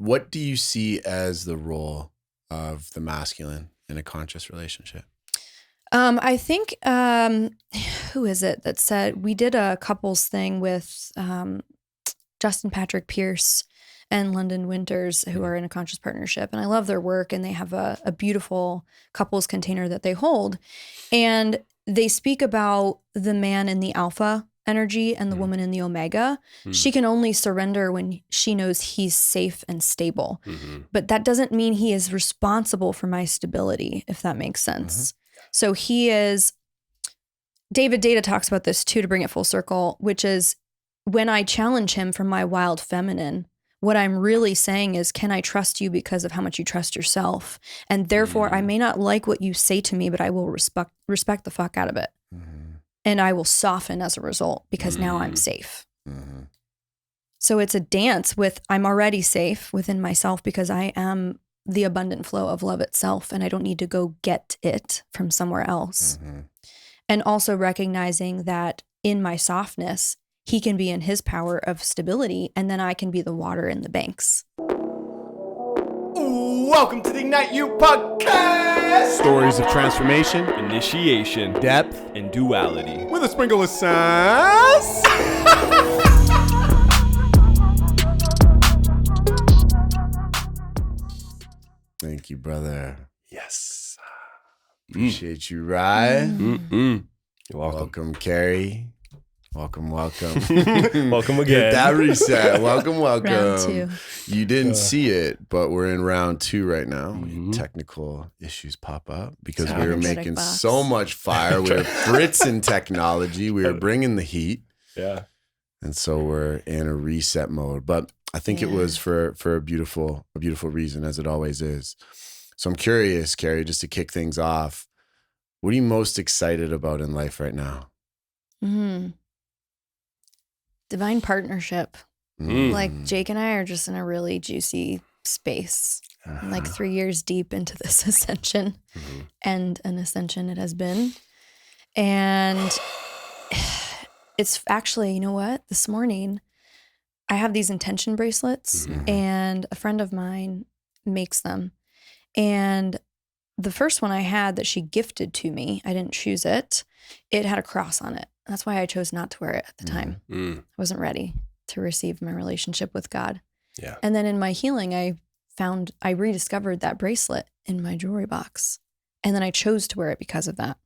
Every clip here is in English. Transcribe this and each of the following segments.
What do you see as the role of the masculine in a conscious relationship? I think, who is it that said, we did a couples thing with Justin Patrick Pierce and London Winters, who are in a conscious partnership. And I love their work, and they have a beautiful couples container that they hold. And they speak about the man in the alpha energy and the woman in the omega. She can only surrender when she knows he's safe and stable. But that doesn't mean he is responsible for my stability, if that makes sense. So he is, David Data talks about this too, to bring it full circle, which is when I challenge him from my wild feminine, what I'm really saying is, can I trust you because of how much you trust yourself? And therefore, I may not like what you say to me, but I will respect the fuck out of it. And I will soften as a result because now I'm safe. So it's a dance with, I'm already safe within myself because I am the abundant flow of love itself, and I don't need to go get it from somewhere else. And also recognizing that in my softness, he can be in his power of stability, and then I can be the water in the banks. Welcome to the Ignite You podcast. Stories of transformation, Initiation, depth, and duality. with a sprinkle of sass. Thank you, brother. Yes. Appreciate you, Rye. You're welcome. Welcome, Keri. Welcome. Welcome Get again. that reset. Welcome. Round two. You didn't see it, but we're in round 2 right now. Technical issues pop up because we were Energetic making box. so much fire. We were fritzing technology. We were bringing the heat. Yeah. And so we're in a reset mode. But I think it was for a beautiful reason, as it always is. So I'm curious, Keri, just to kick things off, what are you most excited about in life right now? Divine partnership. Like Jake and I are just in a really juicy space. Like 3 years deep into this ascension, and an ascension it has been. And it's actually, you know what? This morning, I have these intention bracelets, and a friend of mine makes them. And the first one I had that she gifted to me, I didn't choose it. It had a cross on it. That's why I chose not to wear it at the time. I wasn't ready to receive my relationship with God. Yeah. And then in my healing, I rediscovered that bracelet in my jewelry box. And then I chose to wear it because of that.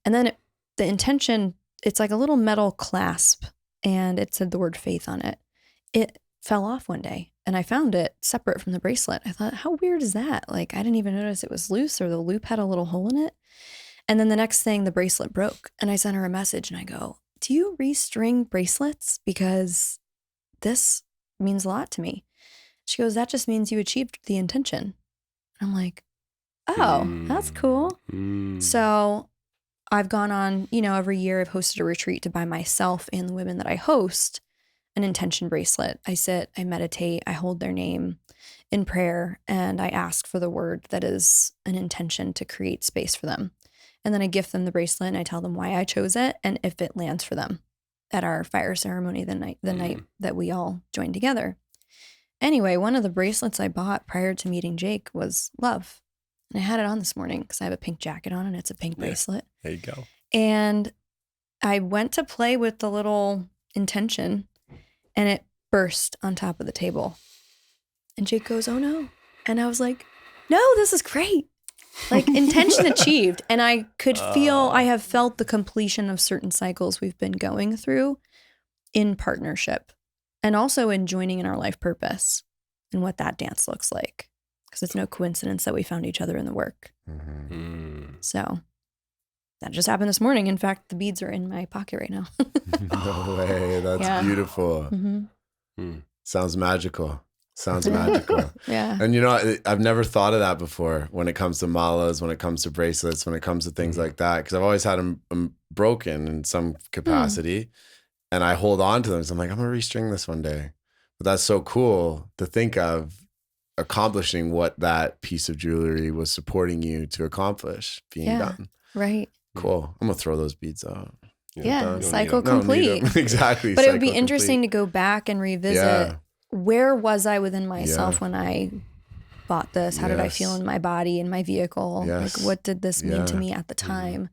And then the intention, it's like a little metal clasp, and it said the word faith on it. It fell off one day, and I found it separate from the bracelet. I thought, how weird is that? Like, I didn't even notice it was loose, or the loop had a little hole in it. And then the next thing, the bracelet broke, and I sent her a message, and I go, do you restring bracelets? Because this means a lot to me. She goes, that just means you achieved the intention. And I'm like, oh, that's cool. So I've gone on, every year I've hosted a retreat to buy myself and the women that I host an intention bracelet. I sit, I meditate, I hold their name in prayer, and I ask for the word that is an intention to create space for them. And then I gift them the bracelet, and I tell them why I chose it and if it lands for them at our fire ceremony the night that we all joined together. Anyway, one of the bracelets I bought prior to meeting Jake was love. And I had it on this morning because I have a pink jacket on, and it's a pink bracelet. There you go. And I went to play with the little intention, and it burst on top of the table. And Jake goes, oh no. And I was like, no, this is great. Like, intention achieved. And I could feel, I have felt the completion of certain cycles we've been going through in partnership, and also in joining in our life purpose and what that dance looks like. Because it's no coincidence that we found each other in the work. So that just happened this morning. In fact, the beads are in my pocket right now. No way. That's beautiful. Sounds magical. Yeah. And I've never thought of that before when it comes to malas, when it comes to bracelets, when it comes to things like that, because I've always had them broken in some capacity, and I hold on to them. So I'm like, I'm going to restring this one day. But that's so cool to think of accomplishing what that piece of jewelry was supporting you to accomplish being done. Right. Cool. I'm going to throw those beads out. Yeah. Don't Cycle need 'em. complete. Exactly. But it would be interesting to go back and revisit where was I within myself Yeah. when I bought this? How did I feel Yes. in my body, in my vehicle? Yes. Like, what did this mean to Yeah. me at the time?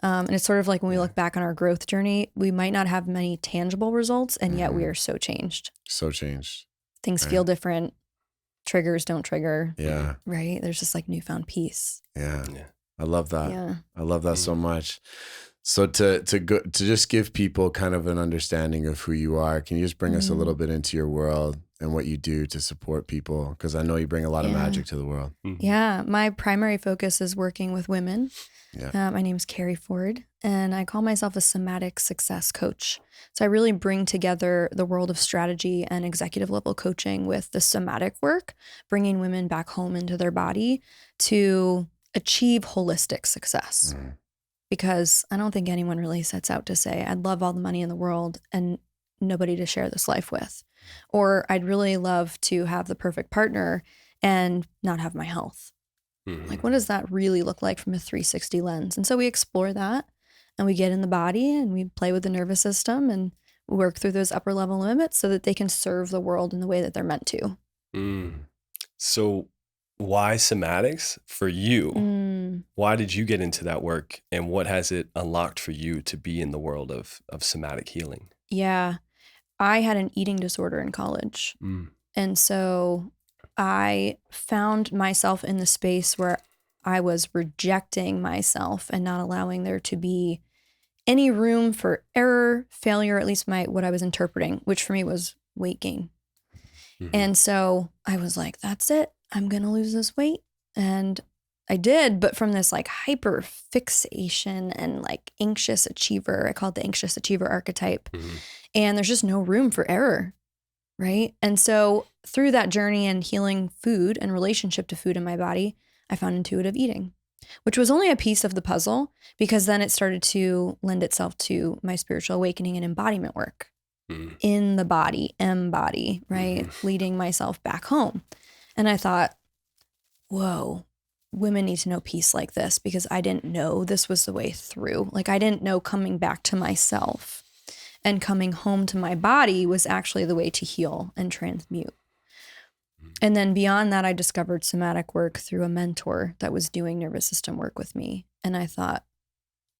And it's sort of like when we look back on our growth journey, we might not have many tangible results, and yet we are so changed. So changed. Things Right. feel different. Triggers don't trigger. Yeah. Right? There's just like newfound peace. Yeah. Yeah. I love that. Yeah. I love that so much. So to just give people kind of an understanding of who you are, can you just bring us a little bit into your world and what you do to support people? Because I know you bring a lot of magic to the world. Yeah. My primary focus is working with women. Yeah. My name is Keri Ford, and I call myself a somatic success coach. So I really bring together the world of strategy and executive level coaching with the somatic work, bringing women back home into their body to achieve holistic success. Because I don't think anyone really sets out to say, I'd love all the money in the world and nobody to share this life with. Or I'd really love to have the perfect partner and not have my health. Like, what does that really look like from a 360 lens? And so we explore that, and we get in the body and we play with the nervous system and work through those upper level limits so that they can serve the world in the way that they're meant to. So why somatics for you? Why did you get into that work, and what has it unlocked for you to be in the world of somatic healing? Yeah. I had an eating disorder in college. And so I found myself in the space where I was rejecting myself and not allowing there to be any room for error, failure, at least what I was interpreting, which for me was weight gain. And so I was like, that's it. I'm going to lose this weight. And I did, but from this like hyper fixation and like anxious achiever. I call it the anxious achiever archetype. And there's just no room for error. Right. And so through that journey and healing food and relationship to food in my body, I found intuitive eating, which was only a piece of the puzzle, because then it started to lend itself to my spiritual awakening and embodiment work in the body, embody, right? Leading myself back home. And I thought, whoa, women need to know peace like this, because I didn't know this was the way through. Like, I didn't know coming back to myself and coming home to my body was actually the way to heal and transmute. And then beyond that, I discovered somatic work through a mentor that was doing nervous system work with me. And I thought,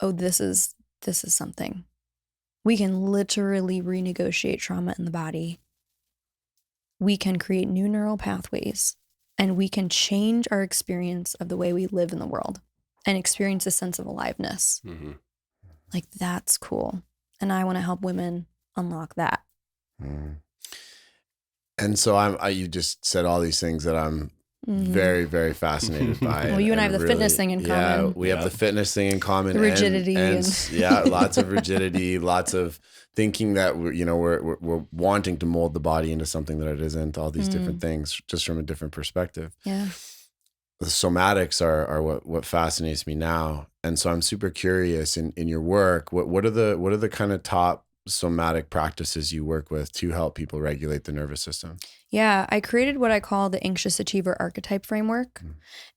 oh, this is something. We can literally renegotiate trauma in the body. We can create new neural pathways, and we can change our experience of the way we live in the world and experience a sense of aliveness. Like, that's cool. And I want to help women unlock that. And so you just said all these things that I'm very, very fascinated by. Well, you and I have the fitness thing in common. Yeah, we have the fitness thing in common. The rigidity. And yeah, lots of rigidity, lots of thinking that we're wanting to mold the body into something that it isn't, all these different things, just from a different perspective. Yeah. The somatics are what fascinates me now. And so I'm super curious in your work, what are the kind of top somatic practices you work with to help people regulate the nervous system? Yeah, I created what I call the Anxious Achiever Archetype Framework.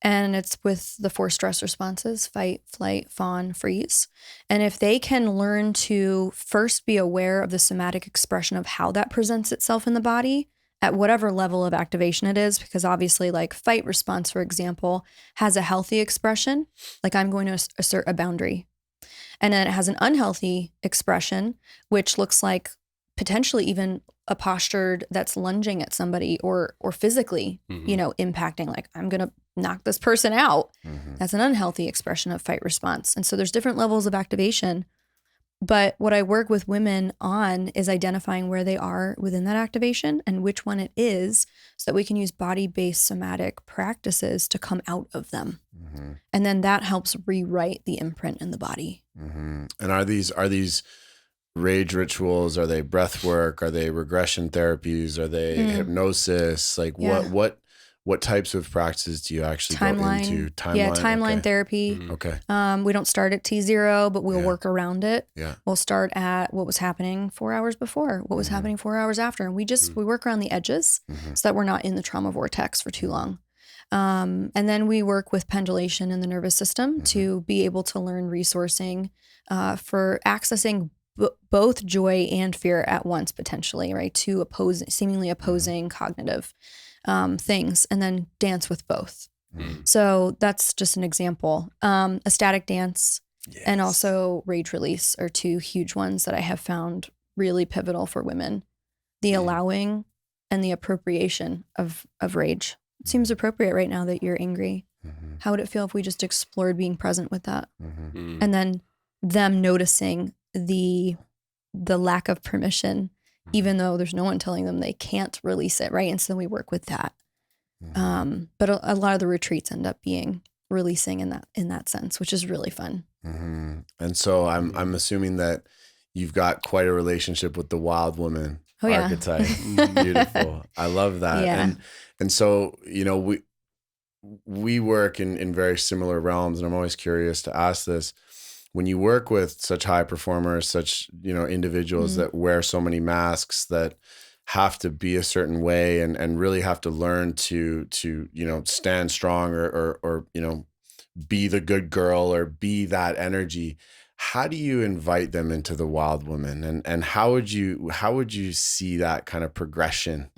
And it's with the 4 stress responses: fight, flight, fawn, freeze. And if they can learn to first be aware of the somatic expression of how that presents itself in the body at whatever level of activation it is, because obviously, like, fight response, for example, has a healthy expression, like I'm going to assert a boundary. And then it has an unhealthy expression, which looks like potentially even a posture that's lunging at somebody or physically, impacting, like, I'm going to knock this person out. That's an unhealthy expression of fight response. And so there's different levels of activation. But what I work with women on is identifying where they are within that activation and which one it is, so that we can use body-based somatic practices to come out of them. And then that helps rewrite the imprint in the body. And are these rage rituals? Are they breath work? Are they regression therapies? Are they hypnosis? Like, what types of practices do you actually go into? Timeline therapy. Okay. We don't start at T0, but we'll work around it. Yeah. We'll start at what was happening 4 hours before, what was happening 4 hours after. And we work around the edges so that we're not in the trauma vortex for too long. And then we work with pendulation in the nervous system to be able to learn resourcing for accessing both joy and fear at once, potentially, right? Two seemingly opposing cognitive things, and then dance with both. So that's just an example. A static dance and also rage release are two huge ones that I have found really pivotal for women. The allowing and the appropriation of rage. It seems appropriate right now that you're angry. How would it feel if we just explored being present with that? And then them noticing the lack of permission, even though there's no one telling them they can't release it, right? And so we work with that. But a lot of the retreats end up being releasing in that sense, which is really fun. And so I'm assuming that you've got quite a relationship with the wild woman archetype. Beautiful. I love that. Yeah. And so, you know, we work in very similar realms, and I'm always curious to ask this. When you work with such high performers, such, you know, individuals that wear so many masks, that have to be a certain way and really have to learn to you know, stand strong or you know, be the good girl or be that energy, how do you invite them into the wild woman, and how would you see that kind of progression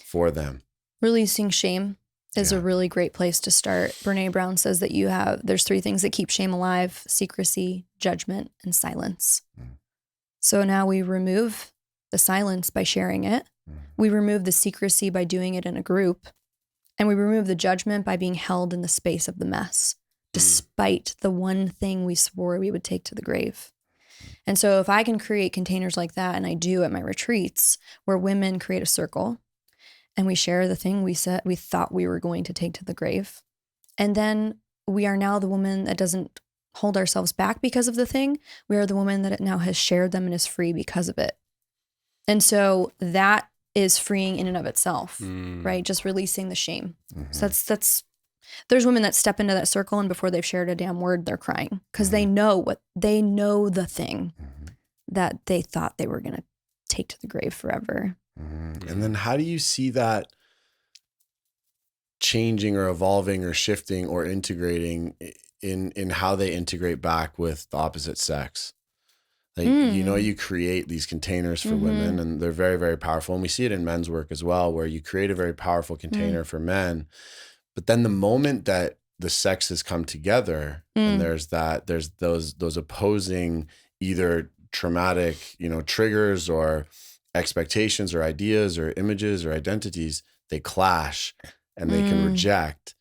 for them? Releasing shame is a really great place to start. Brene Brown says that there's 3 things that keep shame alive: secrecy, judgment, and silence. So now we remove the silence by sharing it. We remove the secrecy by doing it in a group. And we remove the judgment by being held in the space of the mess, despite the one thing we swore we would take to the grave. And so if I can create containers like that, and I do at my retreats, where women create a circle and we share the thing we thought we were going to take to the grave. And then we are now the woman that doesn't hold ourselves back because of the thing. We are the woman that now has shared them and is free because of it. And so that is freeing in and of itself, right? Just releasing the shame. So that's there's women that step into that circle, and before they've shared a damn word, they're crying because they know the thing that they thought they were going to take to the grave forever. And then how do you see that changing or evolving or shifting or integrating in how they integrate back with the opposite sex? Like, you know, you create these containers for women, and they're very, very powerful. And we see it in men's work as well, where you create a very powerful container for men. But then the moment that the sexes come together and there's those opposing either traumatic, you know, triggers or expectations or ideas or images or identities, they clash and they can reject.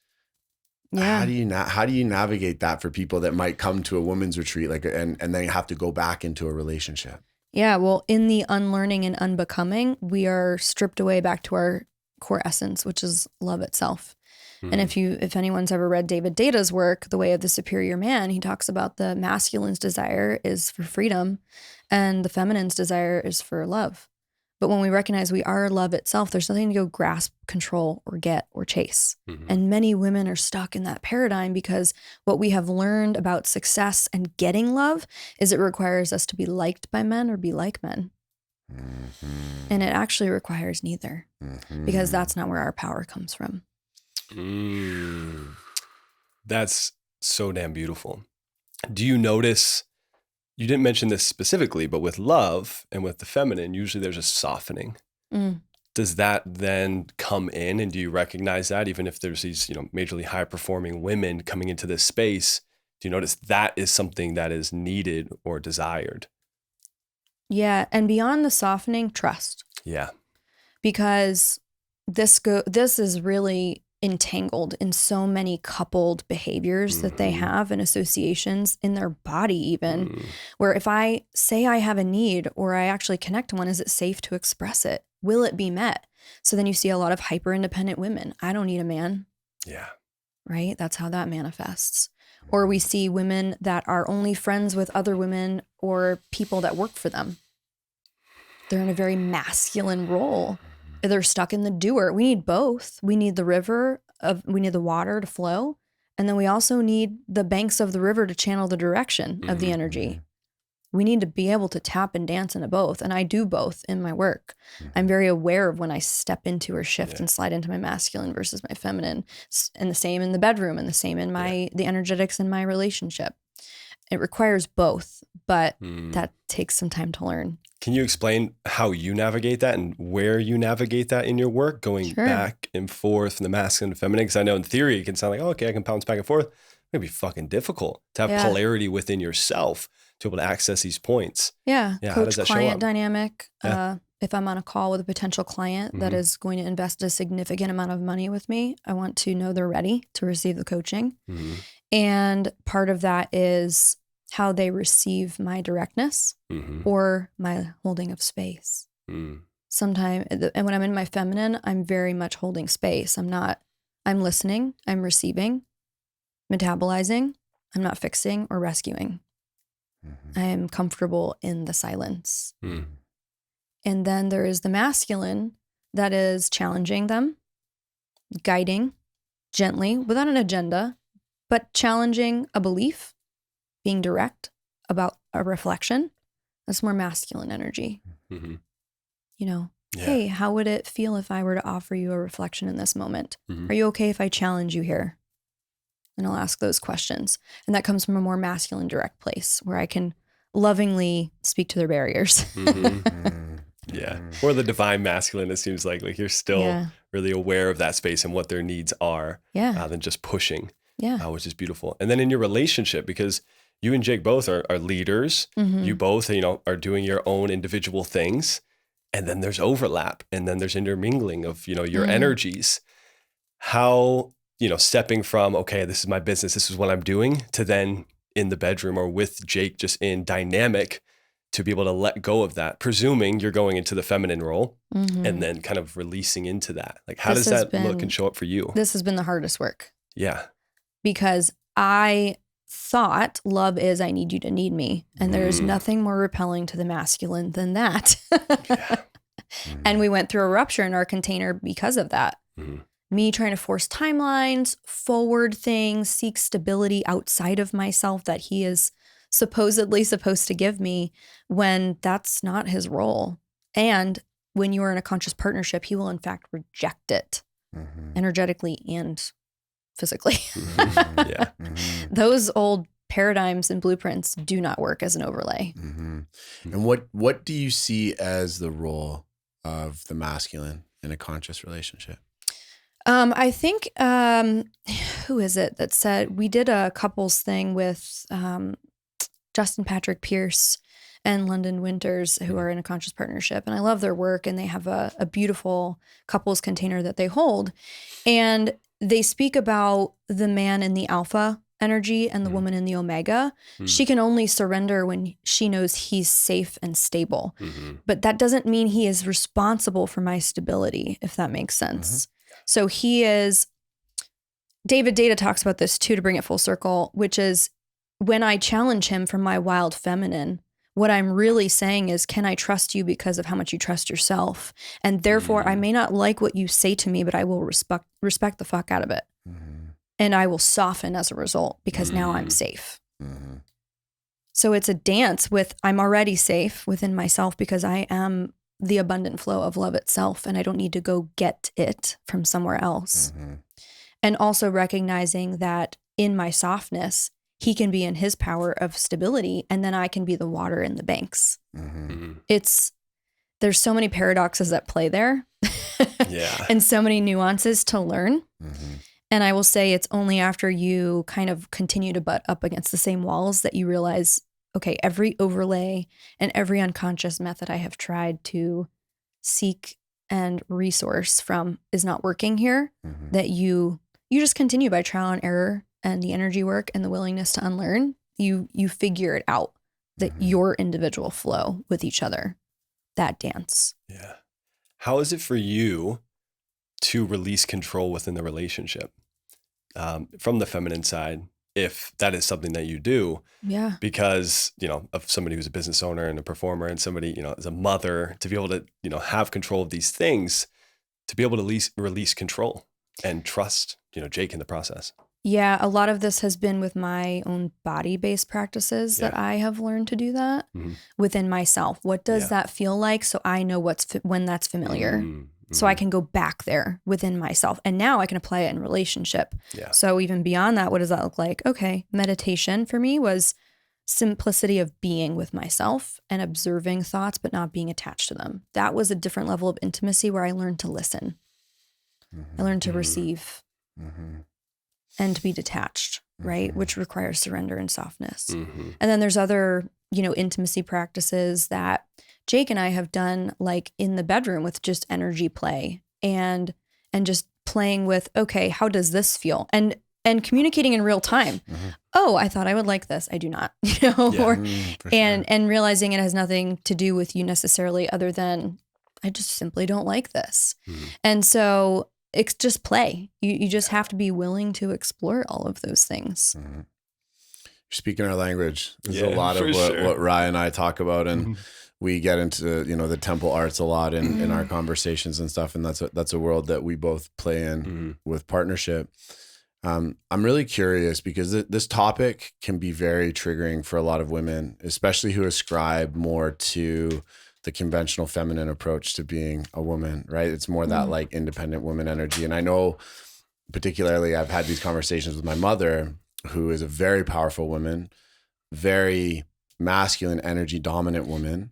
Yeah. How do you navigate that for people that might come to a women's retreat, like, and then have to go back into a relationship? Yeah. Well, in the unlearning and unbecoming, we are stripped away back to our core essence, which is love itself. And if anyone's ever read David Deda's work, The Way of the Superior Man, he talks about the masculine's desire is for freedom and the feminine's desire is for love. But when we recognize we are love itself, there's nothing to go grasp, control, or get, or chase. And many women are stuck in that paradigm because what we have learned about success and getting love is it requires us to be liked by men or be like men. And it actually requires neither, because that's not where our power comes from. That's so damn beautiful. Do you notice, you didn't mention this specifically, but with love and with the feminine, usually there's a softening. Does that then come in, and do you recognize that even if there's these, you know, majorly high performing women coming into this space, do you notice that is something that is needed or desired? Yeah. And beyond the softening, trust. Yeah. Because this is really entangled in so many coupled behaviors that they have and associations in their body even, where if I say I have a need or I actually connect to one, is it safe to express it? Will it be met? So then you see a lot of hyper independent women. I don't need a man. Yeah. Right? That's how that manifests. Or we see women that are only friends with other women or people that work for them. They're in a very masculine role. They're stuck in the doer. We need both. We need we need the water to flow. And then we also need the banks of the river to channel the direction of the energy. We need to be able to tap and dance into both. And I do both in my work. I'm very aware of when I step into or shift and slide into my masculine versus my feminine, and the same in the bedroom and the same in the energetics in my relationship. It requires both, but that takes some time to learn. Can you explain how you navigate that and where you navigate that in your work, going back and forth from the masculine and feminine? Because I know in theory it can sound like, oh, okay, I can bounce back and forth. It'd be fucking difficult to have polarity within yourself to be able to access these points. Yeah. Coach-client dynamic. Yeah. If I'm on a call with a potential client that is going to invest a significant amount of money with me, I want to know they're ready to receive the coaching. And part of that is how they receive my directness or my holding of space. Sometimes, and when I'm in my feminine, I'm very much holding space. I'm listening, I'm receiving, metabolizing. I'm not fixing or rescuing. I am comfortable in the silence. And then there is the masculine that is challenging them, guiding gently without an agenda, but challenging a belief, being direct about a reflection. That's more masculine energy. You know, hey, how would it feel if I were to offer you a reflection in this moment? Are you okay if I challenge you here? And I'll ask those questions. And that comes from a more masculine, direct place where I can lovingly speak to their barriers. Yeah. Or the divine masculine, it seems like you're still really aware of that space and what their needs are than just pushing, which is beautiful. And then in your relationship, because you and Jake both are leaders, you both, are doing your own individual things, and then there's overlap, and then there's intermingling of, your energies. How, stepping from, okay, this is my business, this is what I'm doing, to then in the bedroom or with Jake just in dynamic, to be able to let go of that, presuming you're going into the feminine role and then kind of releasing into that. Like, how does that look and show up for you? This has been the hardest work. Yeah. Because I thought love is I need you to need me. And there's nothing more repelling to the masculine than that. And we went through a rupture in our container because of that. Me trying to force timelines, forward things, seek stability outside of myself that he is supposedly supposed to give me when that's not his role. And when you are in a conscious partnership, he will in fact reject it energetically and physically. Those old paradigms and blueprints do not work as an overlay. And what do you see as the role of the masculine in a conscious relationship? I think, who is it that said, we did a couples thing with Justin Patrick Pierce and London Winters, who are in a conscious partnership. And I love their work, and they have a beautiful couples container that they hold. And they speak about the man in the alpha energy and the woman in the omega. She can only surrender when she knows he's safe and stable. But that doesn't mean he is responsible for my stability, if that makes sense. So he is, David Data talks about this too, to bring it full circle, which is when I challenge him from my wild feminine, what I'm really saying is, can I trust you because of how much you trust yourself? And therefore, I may not like what you say to me, but I will respect the fuck out of it. And I will soften as a result because now I'm safe. So it's a dance with, I'm already safe within myself because I am the abundant flow of love itself, and I don't need to go get it from somewhere else. And also recognizing that in my softness, he can be in his power of stability, and then I can be the water in the banks. There's so many paradoxes at play there. And so many nuances to learn. And I will say it's only after you kind of continue to butt up against the same walls that you realize, okay, every overlay and every unconscious method I have tried to seek and resource from is not working here, that you just continue by trial and error and the energy work and the willingness to unlearn. You figure it out, that your individual flow with each other, that dance. Yeah. How is it for you to release control within the relationship from the feminine side, if that is something that you do? Because, of somebody who's a business owner and a performer, and somebody, as a mother, to be able to, have control of these things, to be able to release control and trust, Jake in the process. Yeah, a lot of this has been with my own body-based practices that I have learned to do that within myself. What does that feel like? So I know when that's familiar. So I can go back there within myself. And now I can apply it in relationship. So even beyond that, what does that look like? Okay, meditation for me was simplicity of being with myself and observing thoughts, but not being attached to them. That was a different level of intimacy where I learned to listen. I learned to receive and to be detached, right? Which requires surrender and softness. And then there's other, intimacy practices that Jake and I have done, like in the bedroom with just energy play and just playing with, okay, how does this feel? And communicating in real time. Oh, I thought I would like this. I do not, and realizing it has nothing to do with you necessarily, other than I just simply don't like this. And so it's just play. You just have to be willing to explore all of those things. You're speaking our language. There's a lot of what Ryan and I talk about, and we get into, the temple arts a lot in our conversations and stuff. And that's a world that we both play in with partnership. I'm really curious because this topic can be very triggering for a lot of women, especially who ascribe more to the conventional feminine approach to being a woman, right? It's more that like independent woman energy. And I know particularly I've had these conversations with my mother, who is a very powerful woman, very masculine energy dominant woman,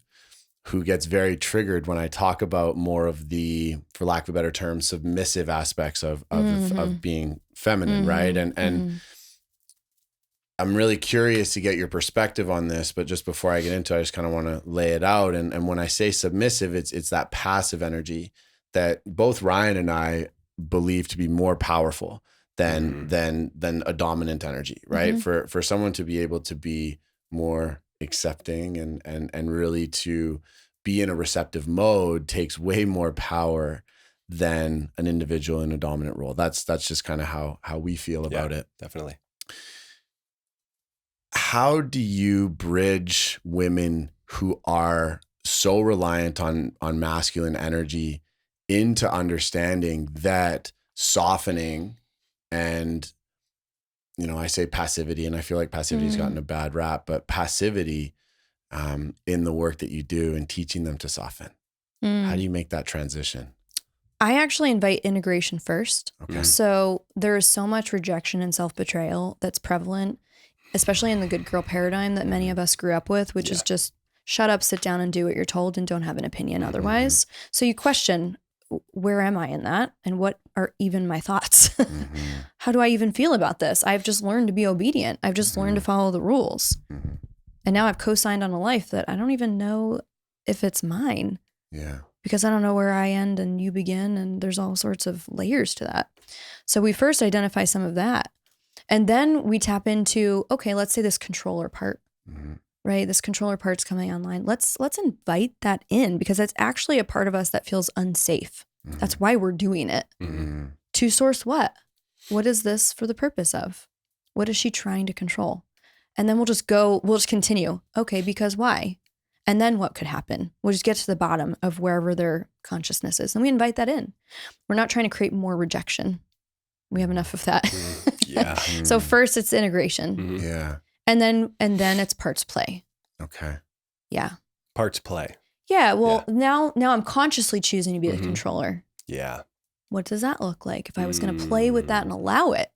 who gets very triggered when I talk about more of the, for lack of a better term, submissive aspects of being feminine, right? And I'm really curious to get your perspective on this, but just before I get into it, I just kind of want to lay it out. And when I say submissive, it's that passive energy that both Ryan and I believe to be more powerful than a dominant energy, right? For someone to be able to be more accepting and really to be in a receptive mode takes way more power than an individual in a dominant role. That's just kind of how we feel about it. Definitely. How do you bridge women who are so reliant on masculine energy into understanding that softening and, I say passivity, and I feel like passivity has gotten a bad rap, but passivity in the work that you do and teaching them to soften. How do you make that transition? I actually invite integration first. Okay. So there is so much rejection and self-betrayal that's prevalent, especially in the good girl paradigm that many of us grew up with, which is just shut up, sit down and do what you're told and don't have an opinion otherwise. So you question, where am I in that? And what are even my thoughts? How do I even feel about this? I've just learned to be obedient. I've just learned to follow the rules. And now I've co-signed on a life that I don't even know if it's mine. Yeah. Because I don't know where I end and you begin, and there's all sorts of layers to that. So we first identify some of that. And then we tap into, okay, let's say this controller part, right? This controller part's coming online. Let's invite that in, because that's actually a part of us that feels unsafe. That's why we're doing it. To source what? What is this for the purpose of? What is she trying to control? And then we'll just continue. Okay, because why? And then what could happen? We'll just get to the bottom of wherever their consciousness is. And we invite that in. We're not trying to create more rejection. We have enough of that. So first it's integration. Yeah. And then it's parts play. Okay. Yeah. Parts play. Yeah. Well, now I'm consciously choosing to be the controller. Yeah. What does that look like if I was going to play with that and allow it?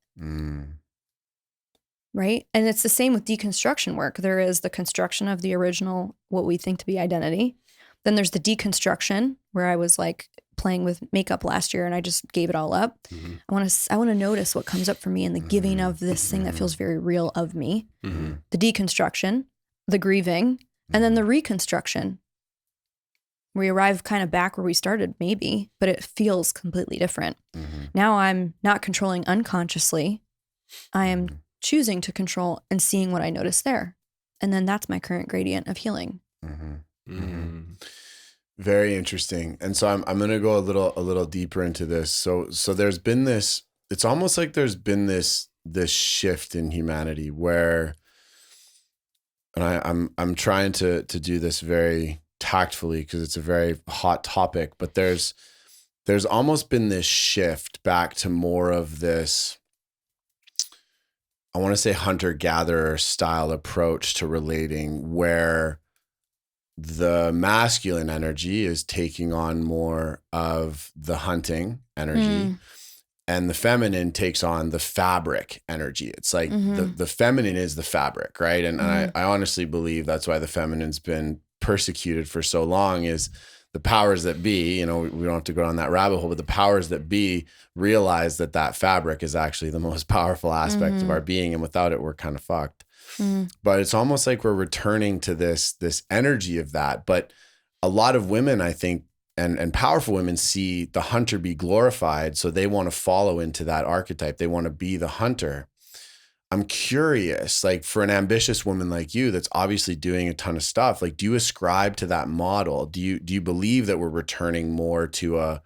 Right? And it's the same with deconstruction work. There is the construction of the original, what we think to be identity. Then there's the deconstruction, where I was like playing with makeup last year and I just gave it all up. I want to notice what comes up for me in the giving of this thing that feels very real of me. The deconstruction, the grieving, and then the reconstruction. We arrive kind of back where we started, maybe, but it feels completely different. Now I'm not controlling unconsciously. I am choosing to control and seeing what I notice there. And then that's my current gradient of healing. Very interesting. And so I'm going to go a little deeper into this. So there's been this, it's almost like there's been this shift in humanity where, and I'm trying to do this very tactfully because it's a very hot topic, but there's almost been this shift back to more of this, I want to say hunter-gatherer style approach to relating, where the masculine energy is taking on more of the hunting energy and the feminine takes on the fabric energy. It's like the feminine is the fabric, right? And I honestly believe that's why the feminine's been persecuted for so long, is the powers that be, you know, we don't have to go down that rabbit hole, but the powers that be realize that that fabric is actually the most powerful aspect of our being. And without it, we're kind of fucked. But it's almost like we're returning to this energy of that. But a lot of women, I think, and powerful women see the hunter be glorified. So they want to follow into that archetype. They want to be the hunter. I'm curious, like for an ambitious woman like you, that's obviously doing a ton of stuff. Like, do you ascribe to that model? Do you believe that we're returning more to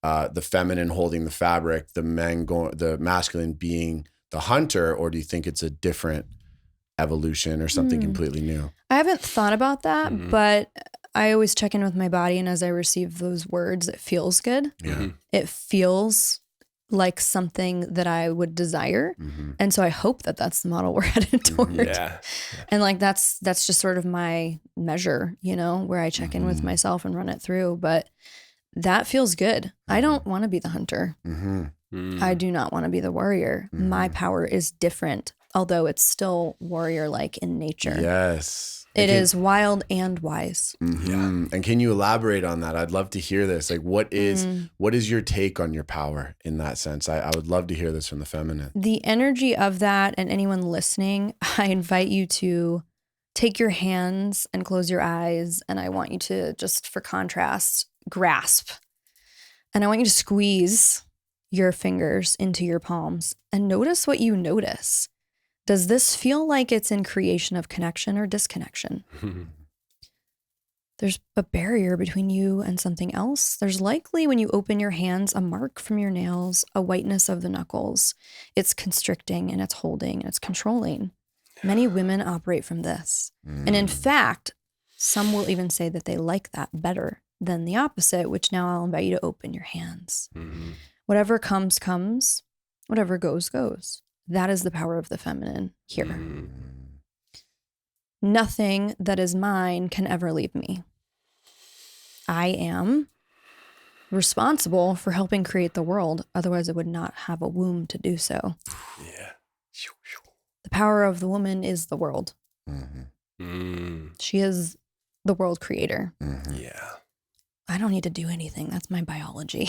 the feminine holding the fabric, the masculine being the hunter, or do you think it's a different evolution or something completely new? I haven't thought about that, but I always check in with my body, and as I receive those words, it feels good. Yeah. It feels like something that I would desire. And so I hope that that's the model we're headed toward. Yeah. And like, that's just sort of my measure, you know, where I check in with myself and run it through. But that feels good. I don't want to be the hunter. I do not want to be the warrior. My power is different, although it's still warrior-like in nature. Yes. It is wild and wise. And can you elaborate on that? I'd love to hear this. Like, what is your take on your power in that sense? I would love to hear this from the feminine. The energy of that, and anyone listening, I invite you to take your hands and close your eyes. And I want you to, just for contrast, grasp. And I want you to squeeze your fingers into your palms and notice what you notice. Does this feel like it's in creation of connection or disconnection? There's a barrier between you and something else. There's likely, when you open your hands, a mark from your nails, a whiteness of the knuckles. It's constricting and it's holding and it's controlling. Many women operate from this. And in fact, some will even say that they like that better than the opposite, which now I'll invite you to open your hands. Whatever comes, comes. Whatever goes, goes. That is the power of the feminine here. Nothing that is mine can ever leave me. I am responsible for helping create the world. Otherwise, I would not have a womb to do so. Yeah. The power of the woman is the world. She is the world creator. Yeah. I don't need to do anything. That's my biology.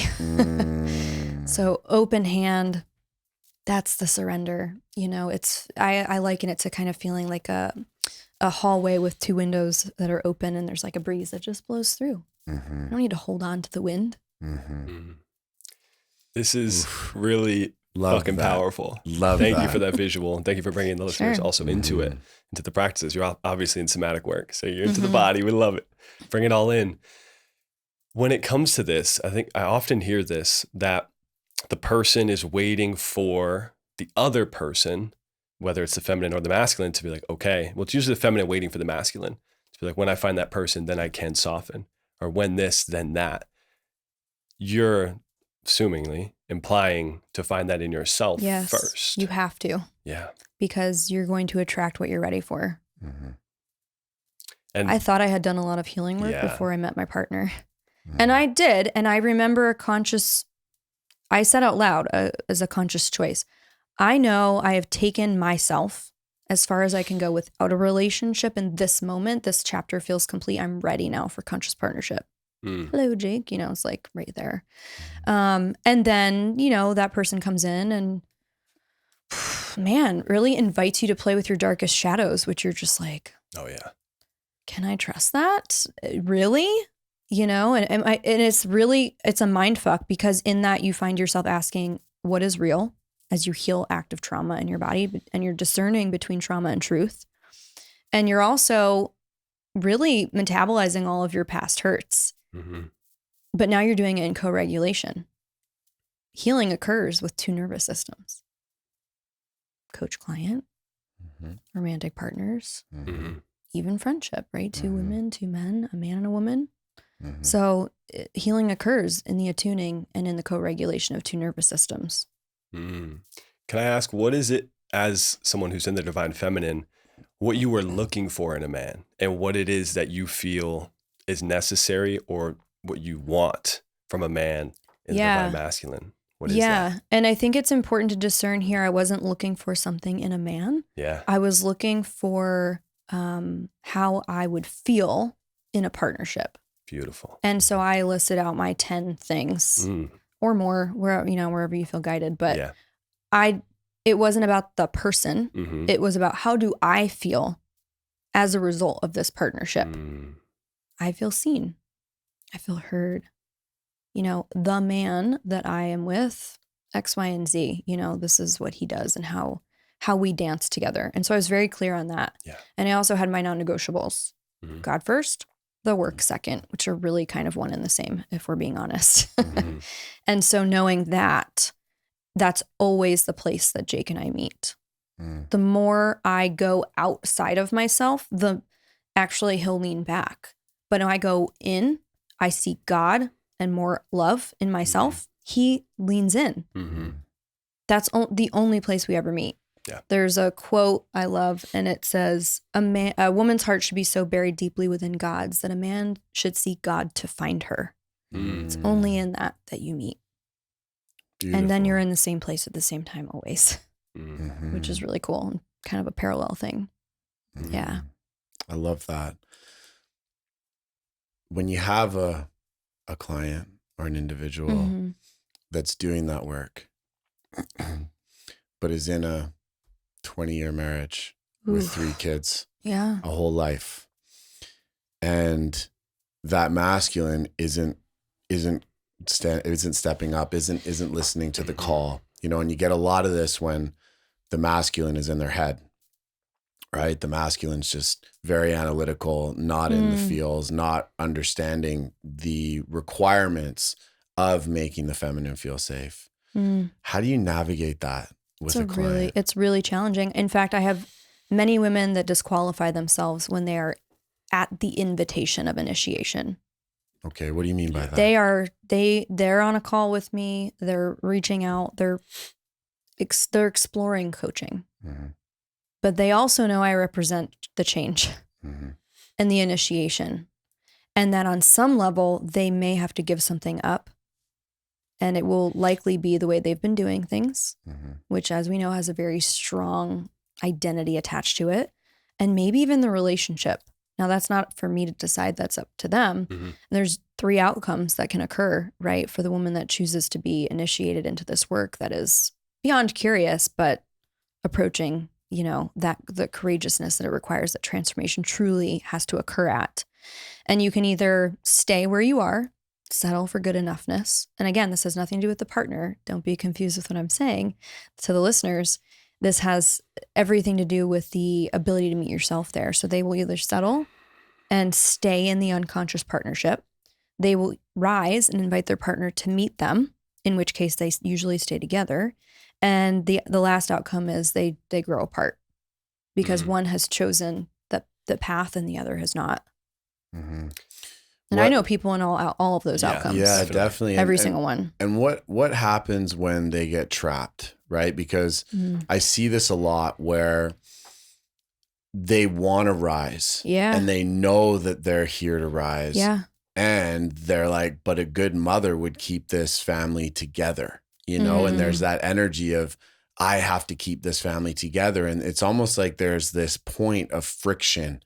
So open hand. That's the surrender. You know, I liken it to kind of feeling like a hallway with two windows that are open and there's like a breeze that just blows through. I don't need to hold on to the wind. This is really fucking powerful. Thank you for that visual. And thank you for bringing the listeners also into it, into the practices. You're obviously in somatic work. So you're into the body. We love it. Bring it all in. When it comes to this, I think I often hear this, that the person is waiting for the other person, whether it's the feminine or the masculine, to be like, okay, well, it's usually the feminine waiting for the masculine to be like, when I find that person, then I can soften, or when this, then that. You're assumingly implying to find that in yourself first. You have to. Yeah. Because you're going to attract what you're ready for. And I thought I had done a lot of healing work before I met my partner. And I did. And I remember I said out loud as a conscious choice, I know I have taken myself as far as I can go without a relationship in this moment. This chapter feels complete. I'm ready now for conscious partnership. Hello, Jake. You know, it's like right there. And then, you know, that person comes in and man, really invites you to play with your darkest shadows, which you're just like, oh yeah. Can I trust that? Really? You know, and it's a mind fuck, because in that you find yourself asking what is real as you heal active trauma in your body, and you're discerning between trauma and truth. And you're also really metabolizing all of your past hurts. But now you're doing it in co-regulation. Healing occurs with two nervous systems. Coach-client, romantic partners, even friendship, right? Two women, two men, a man and a woman. So healing occurs in the attuning and in the co-regulation of two nervous systems. Can I ask, what is it, as someone who's in the divine feminine, what you were looking for in a man, and what it is that you feel is necessary, or what you want from a man in the divine masculine? What is Yeah. that? And I think it's important to discern here. I wasn't looking for something in a man. Yeah. I was looking for how I would feel in a partnership. Beautiful. And so I listed out my 10 things or more, wherever you feel guided. But Yeah. it wasn't about the person. Mm-hmm. It was about how do I feel as a result of this partnership. I feel seen. I feel heard. The man that I am with, X, Y, and Z, this is what he does and how we dance together. And so I was very clear on that. Yeah. And I also had my non-negotiables. God first, the work second, which are really kind of one and the same, if we're being honest. And so knowing that, that's always the place that Jake and I meet. The more I go outside of myself, actually he'll lean back. But when I go in, I see God and more love in myself. He leans in. That's the only place we ever meet. Yeah. There's a quote I love, and it says, a woman's heart should be so buried deeply within God's that a man should seek God to find her. It's only in that you meet. Beautiful. And then you're in the same place at the same time always, which is really cool and kind of a parallel thing. Yeah. I love that. When you have a client or an individual that's doing that work, but is in a 20-year marriage with 3 kids, Yeah. a whole life, and that masculine isn't stepping up, isn't listening to the call, and you get a lot of this when the masculine is in their head, right? The masculine's just very analytical, not in the feels, not understanding the requirements of making the feminine feel safe. How do you navigate that with a client? It's really challenging. In fact, I have many women that disqualify themselves when they are at the invitation of initiation. Okay, what do you mean by that? They're on a call with me. They're reaching out. They're exploring coaching, but they also know I represent the change and the initiation, and that on some level they may have to give something up, and it will likely be the way they've been doing things, which, as we know, has a very strong identity attached to it, and maybe even the relationship. Now, that's not for me to decide. That's up to them. There's 3 outcomes that can occur, right? For the woman that chooses to be initiated into this work that is beyond curious, but approaching, the courageousness that it requires, that transformation truly has to occur at. And you can either stay where you are, settle for good enoughness. And again, this has nothing to do with the partner. Don't be confused with what I'm saying to the listeners. This has everything to do with the ability to meet yourself there. So they will either settle and stay in the unconscious partnership. They will rise and invite their partner to meet them, in which case they usually stay together. And the last outcome is they grow apart because one has chosen the path and the other has not. And I know people in all of those outcomes. Yeah, definitely. Every single one. And what happens when they get trapped, right? Because I see this a lot where they want to rise. Yeah. And they know that they're here to rise. Yeah. And they're like, but a good mother would keep this family together, and there's that energy of, I have to keep this family together. And it's almost like there's this point of friction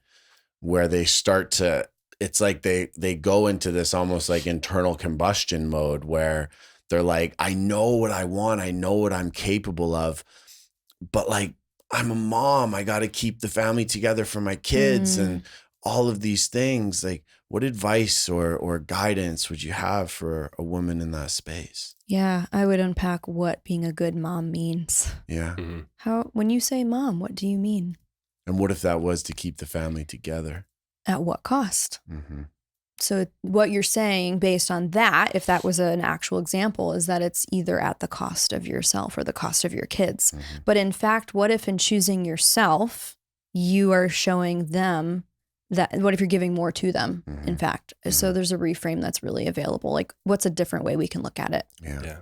where they start to, it's like they go into this almost like internal combustion mode where they're like, I know what I want. I know what I'm capable of, but like, I'm a mom. I got to keep the family together for my kids and all of these things. Like, what advice or guidance would you have for a woman in that space? Yeah, I would unpack what being a good mom means. Yeah. When you say mom, what do you mean? And what if that was to keep the family together? At what cost? So what you're saying based on that, if that was an actual example, is that it's either at the cost of yourself or the cost of your kids. But in fact, what if in choosing yourself, you are showing them that, what if you're giving more to them, in fact? So there's a reframe that's really available. Like, what's a different way we can look at it? Yeah.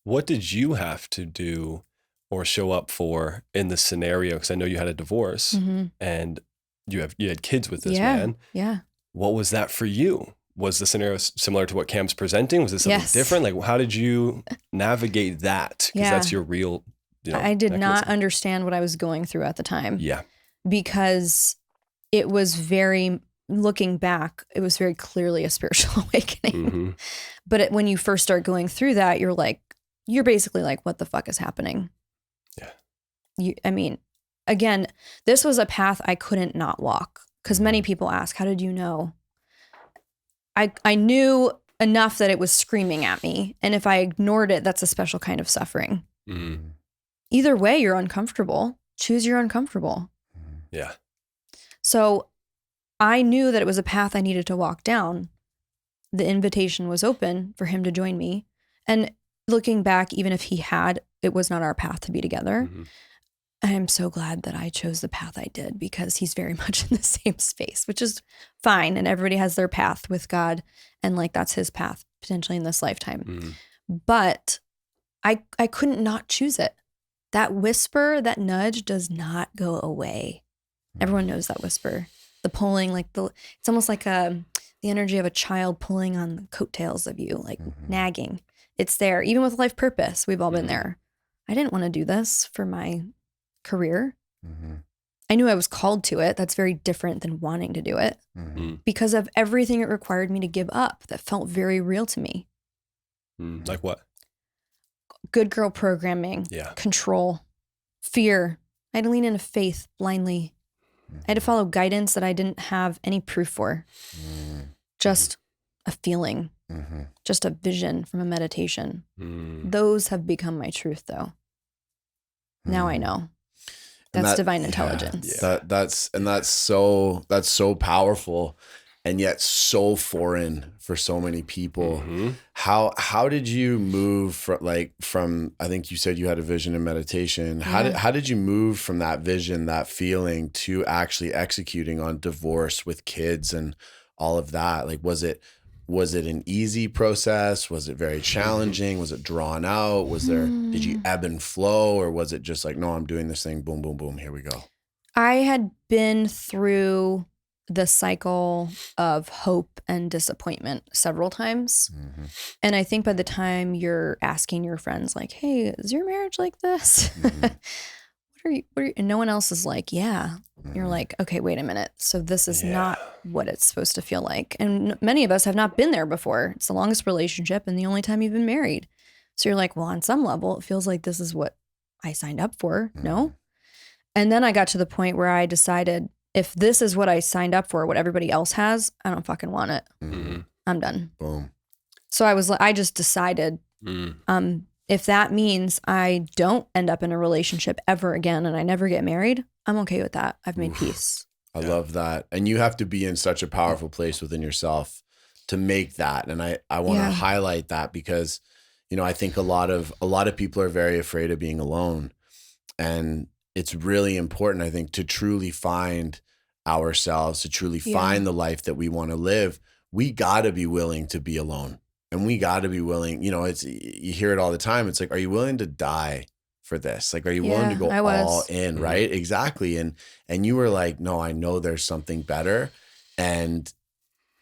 What did you have to do or show up for in the scenario? Because I know you had a divorce and you had kids with this man. Yeah. What was that for you? Was the scenario similar to what Cam's presenting? Was this something Yes. different? Like, how did you navigate that? Because Yeah. that's your real, I did not mechanism. understand what I was going through at the time. Yeah. Because it was looking back, it was very clearly a spiritual awakening. Mm-hmm. But when you first start going through that, you're basically like, what the fuck is happening? Yeah. Again, this was a path I couldn't not walk, because many people ask, how did you know? I knew enough that it was screaming at me. And if I ignored it, that's a special kind of suffering. Mm-hmm. Either way, you're uncomfortable. Choose your uncomfortable. Yeah. So I knew that it was a path I needed to walk down. The invitation was open for him to join me. And looking back, even if he had, it was not our path to be together. Mm-hmm. I'm so glad that I chose the path I did, because he's very much in the same space, which is fine. And everybody has their path with God. And like, that's his path potentially in this lifetime. Mm-hmm. But I couldn't not choose it. That whisper, that nudge does not go away. Everyone knows that whisper. The pulling, it's almost like the energy of a child pulling on the coattails of you, like nagging. It's there. Even with life purpose, we've all been there. I didn't want to do this for my career. I knew I was called to it. That's very different than wanting to do it, because of everything it required me to give up that felt very real to me. Like what? Good girl programming, control, fear. I had to lean into faith blindly. I had to follow guidance that I didn't have any proof for. Just a feeling, just a vision from a meditation. Those have become my truth, though. Now I know. That's divine intelligence. Yeah. That's so powerful, and yet so foreign for so many people. How did you move from I think you said you had a vision in meditation. How did you move from that vision, that feeling, to actually executing on divorce with kids and all of that? Like, was it an easy process? Was it very challenging? Was it drawn out? Did you ebb and flow, or was it just like, no, I'm doing this thing, boom, boom, boom, here we go? I had been through the cycle of hope and disappointment several times. And I think by the time you're asking your friends, like, hey, is your marriage like this? What are you? And no one else is like, yeah. You're like, okay, wait a minute. So this is not what it's supposed to feel like. And many of us have not been there before. It's the longest relationship and the only time you've been married. So you're like, well, on some level, it feels like this is what I signed up for. No. And then I got to the point where I decided, if this is what I signed up for, what everybody else has, I don't fucking want it. I'm done. Boom. So I just decided, if that means I don't end up in a relationship ever again and I never get married, I'm okay with that. I've made peace. I love that. And you have to be in such a powerful place within yourself to make that. And I want to highlight that, because, I think a lot of people are very afraid of being alone. And it's really important, I think, to truly find ourselves, to truly find the life that we want to live. We got to be willing to be alone. And we got to be willing, you hear it all the time. It's like, are you willing to die for this? Like, are you willing to go all in? Right? Exactly. And you were like, no, I know there's something better. And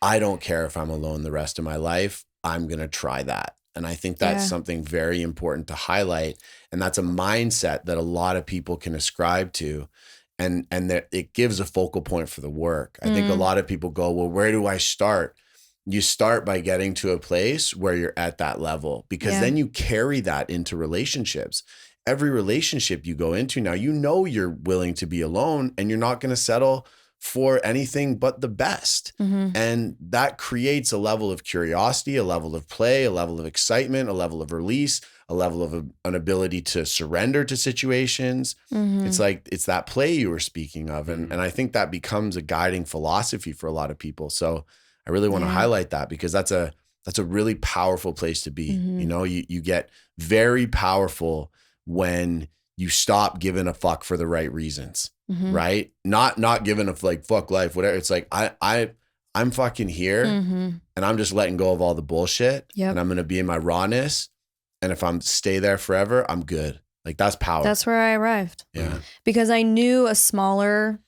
I don't care if I'm alone the rest of my life. I'm going to try that. And I think that's something very important to highlight. And that's a mindset that a lot of people can ascribe to. And that it gives a focal point for the work. I think a lot of people go, well, where do I start? You start by getting to a place where you're at that level, because then you carry that into relationships. Every relationship you go into now, you're willing to be alone, and you're not going to settle for anything but the best. And that creates a level of curiosity, a level of play, a level of excitement, a level of release, a level of an ability to surrender to situations. It's like, it's that play you were speaking of. And I think that becomes a guiding philosophy for a lot of people. So I really want to highlight that, because that's a really powerful place to be. You get very powerful when you stop giving a fuck for the right reasons, right? Not giving a fuck life, whatever. It's like, I'm fucking here and I'm just letting go of all the bullshit and I'm going to be in my rawness. And if I'm stay there forever, I'm good. Like, that's power. That's where I arrived. Yeah. Because I knew a smaller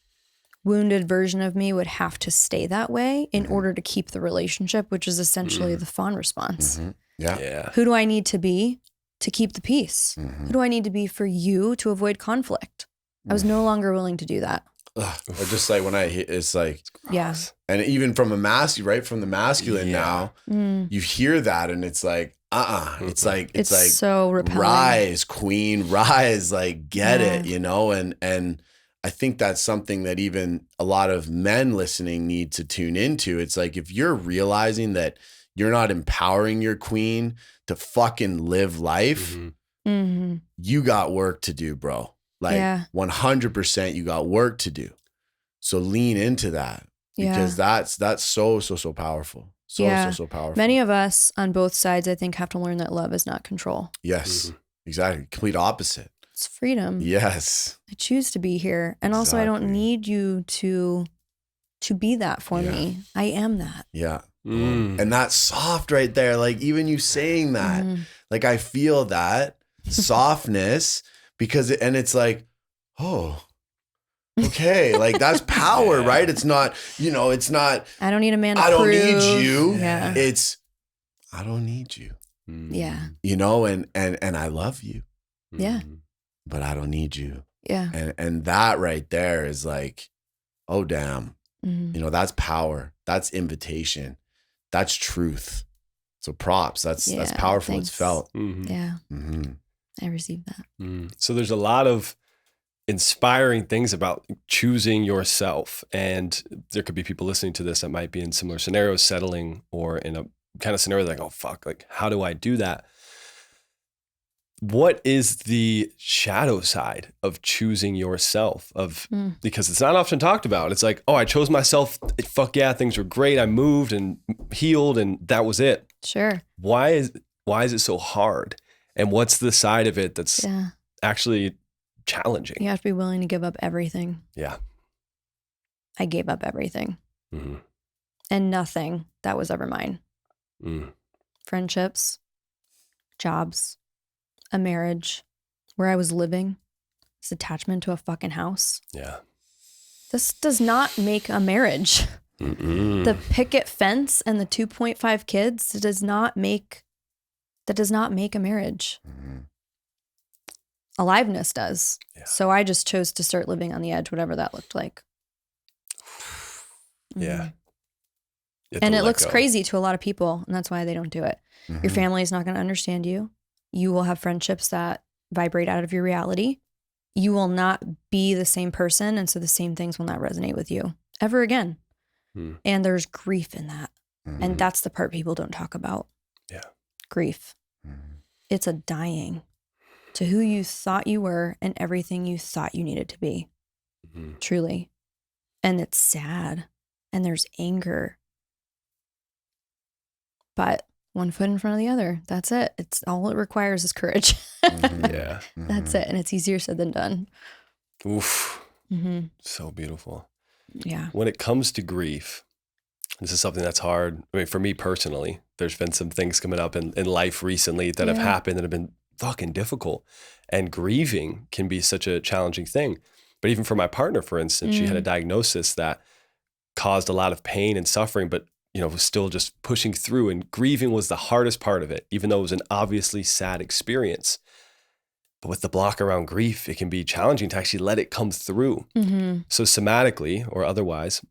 wounded version of me would have to stay that way in order to keep the relationship, which is essentially the fawn response. Yeah. Who do I need to be to keep the peace? Who do I need to be for you to avoid conflict? I was no longer willing to do that. Or just like when it's like, Yeah. and even from a right from the masculine now, you hear that and it's like, it's like, It's like, so repelling. rise, queen, rise, like, get it, you know? And I think that's something that even a lot of men listening need to tune into. It's like, if you're realizing that you're not empowering your queen to fucking live life, you got work to do, bro. Like 100% you got work to do. So lean into that because that's so powerful. So powerful. Many of us on both sides, I think, have to learn that love is not control. Yes, exactly. Complete opposite. It's freedom. Yes. I choose to be here. And also I don't need you to be that for me. I am that. Yeah. And that's soft right there. Like even you saying that, like I feel that softness because it's like, oh, okay. Like that's power, right? It's not, it's not, I don't need a man to I don't prove. need you. Yeah. It's, I don't need you. Yeah. And I love you. Yeah. But I don't need you. Yeah. And that right there is like, oh damn. That's power. That's invitation. That's truth. So props. That's powerful. Thanks. It's felt. Yeah. I received that. So there's a lot of inspiring things about choosing yourself. And there could be people listening to this that might be in similar scenarios, settling or in a kind of scenario like, oh, fuck, like, how do I do that? What is the shadow side of choosing yourself? Because it's not often talked about. It's like, oh, I chose myself. Fuck yeah, things were great. I moved and healed and that was it. Sure. Why is it so hard? And what's the side of it that's actually challenging? You have to be willing to give up everything. Yeah. I gave up everything. And nothing that was ever mine. Friendships, jobs, a marriage, where I was living, this attachment to a fucking house. Yeah. This does not make a marriage. The picket fence and the 2.5 kids does not make a marriage. Aliveness does. Yeah. So I just chose to start living on the edge, whatever that looked like. Yeah. And it looks crazy to a lot of people, and that's why they don't do it. Your family is not going to understand you. You will have friendships that vibrate out of your reality. You will not be the same person, and so the same things will not resonate with you ever again. And there's grief in that. And that's the part people don't talk about. Yeah. Grief. It's a dying to who you thought you were and everything you thought you needed to be. Truly. And it's sad. And there's anger. But one foot in front of the other. That's it. It's all it requires is courage. Yeah. That's it. And it's easier said than done. Oof. So beautiful. Yeah. When it comes to grief, this is something that's hard. I mean, for me personally, there's been some things coming up in life recently that have happened that have been fucking difficult. And grieving can be such a challenging thing. But even for my partner, for instance, she had a diagnosis that caused a lot of pain and suffering, but was still just pushing through, and grieving was the hardest part of it, even though it was an obviously sad experience. But with the block around grief, it can be challenging to actually let it come through. So somatically or otherwise,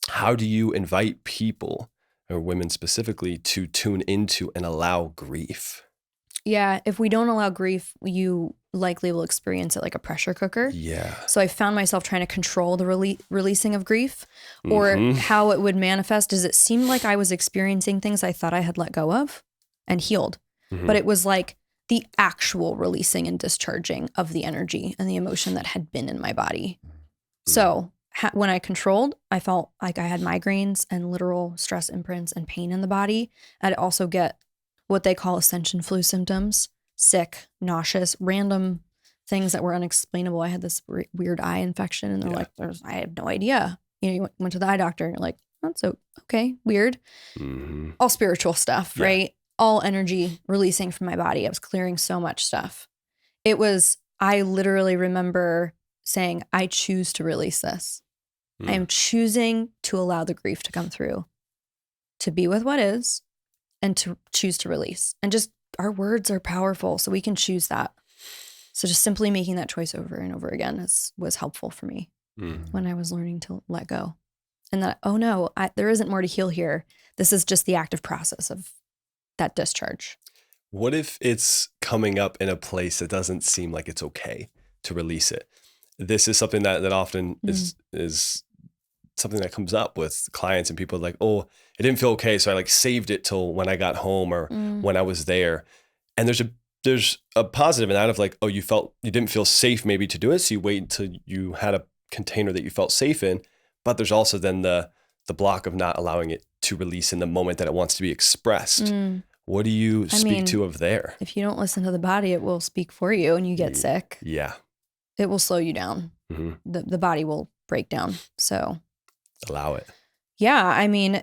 how do you invite people, or women specifically, to tune into and allow grief? Yeah. If we don't allow grief, you likely will experience it like a pressure cooker. Yeah. So I found myself trying to control the releasing of grief, or how it would manifest is it seemed like I was experiencing things I thought I had let go of and healed. But it was like the actual releasing and discharging of the energy and the emotion that had been in my body. So when I controlled, I felt like I had migraines and literal stress imprints and pain in the body. I'd also get what they call ascension flu symptoms, sick, nauseous, random things that were unexplainable. I had this weird eye infection, and they're like, I have no idea. You went to the eye doctor and you're like, that's okay, weird. All spiritual stuff, right? All energy releasing from my body. I was clearing so much stuff. I literally remember saying, I choose to release this. I am choosing to allow the grief to come through, to be with what is, and to choose to release. And just our words are powerful, so we can choose that. So just simply making that choice over and over again was helpful for me when I was learning to let go. And that, oh no, there isn't more to heal here. This is just the active process of that discharge. What if it's coming up in a place that doesn't seem like it's okay to release it? This is something that often is something that comes up with clients, and people are like, oh, it didn't feel okay, so I like saved it till when I got home or when I was there. And there's a positive in that of like, oh, you didn't feel safe maybe to do it, so you wait until you had a container that you felt safe in. But there's also then the block of not allowing it to release in the moment that it wants to be expressed. What do you speak to of there? If you don't listen to the body, it will speak for you and you get sick. Yeah. It will slow you down. The body will break down. So allow it. Yeah. I mean,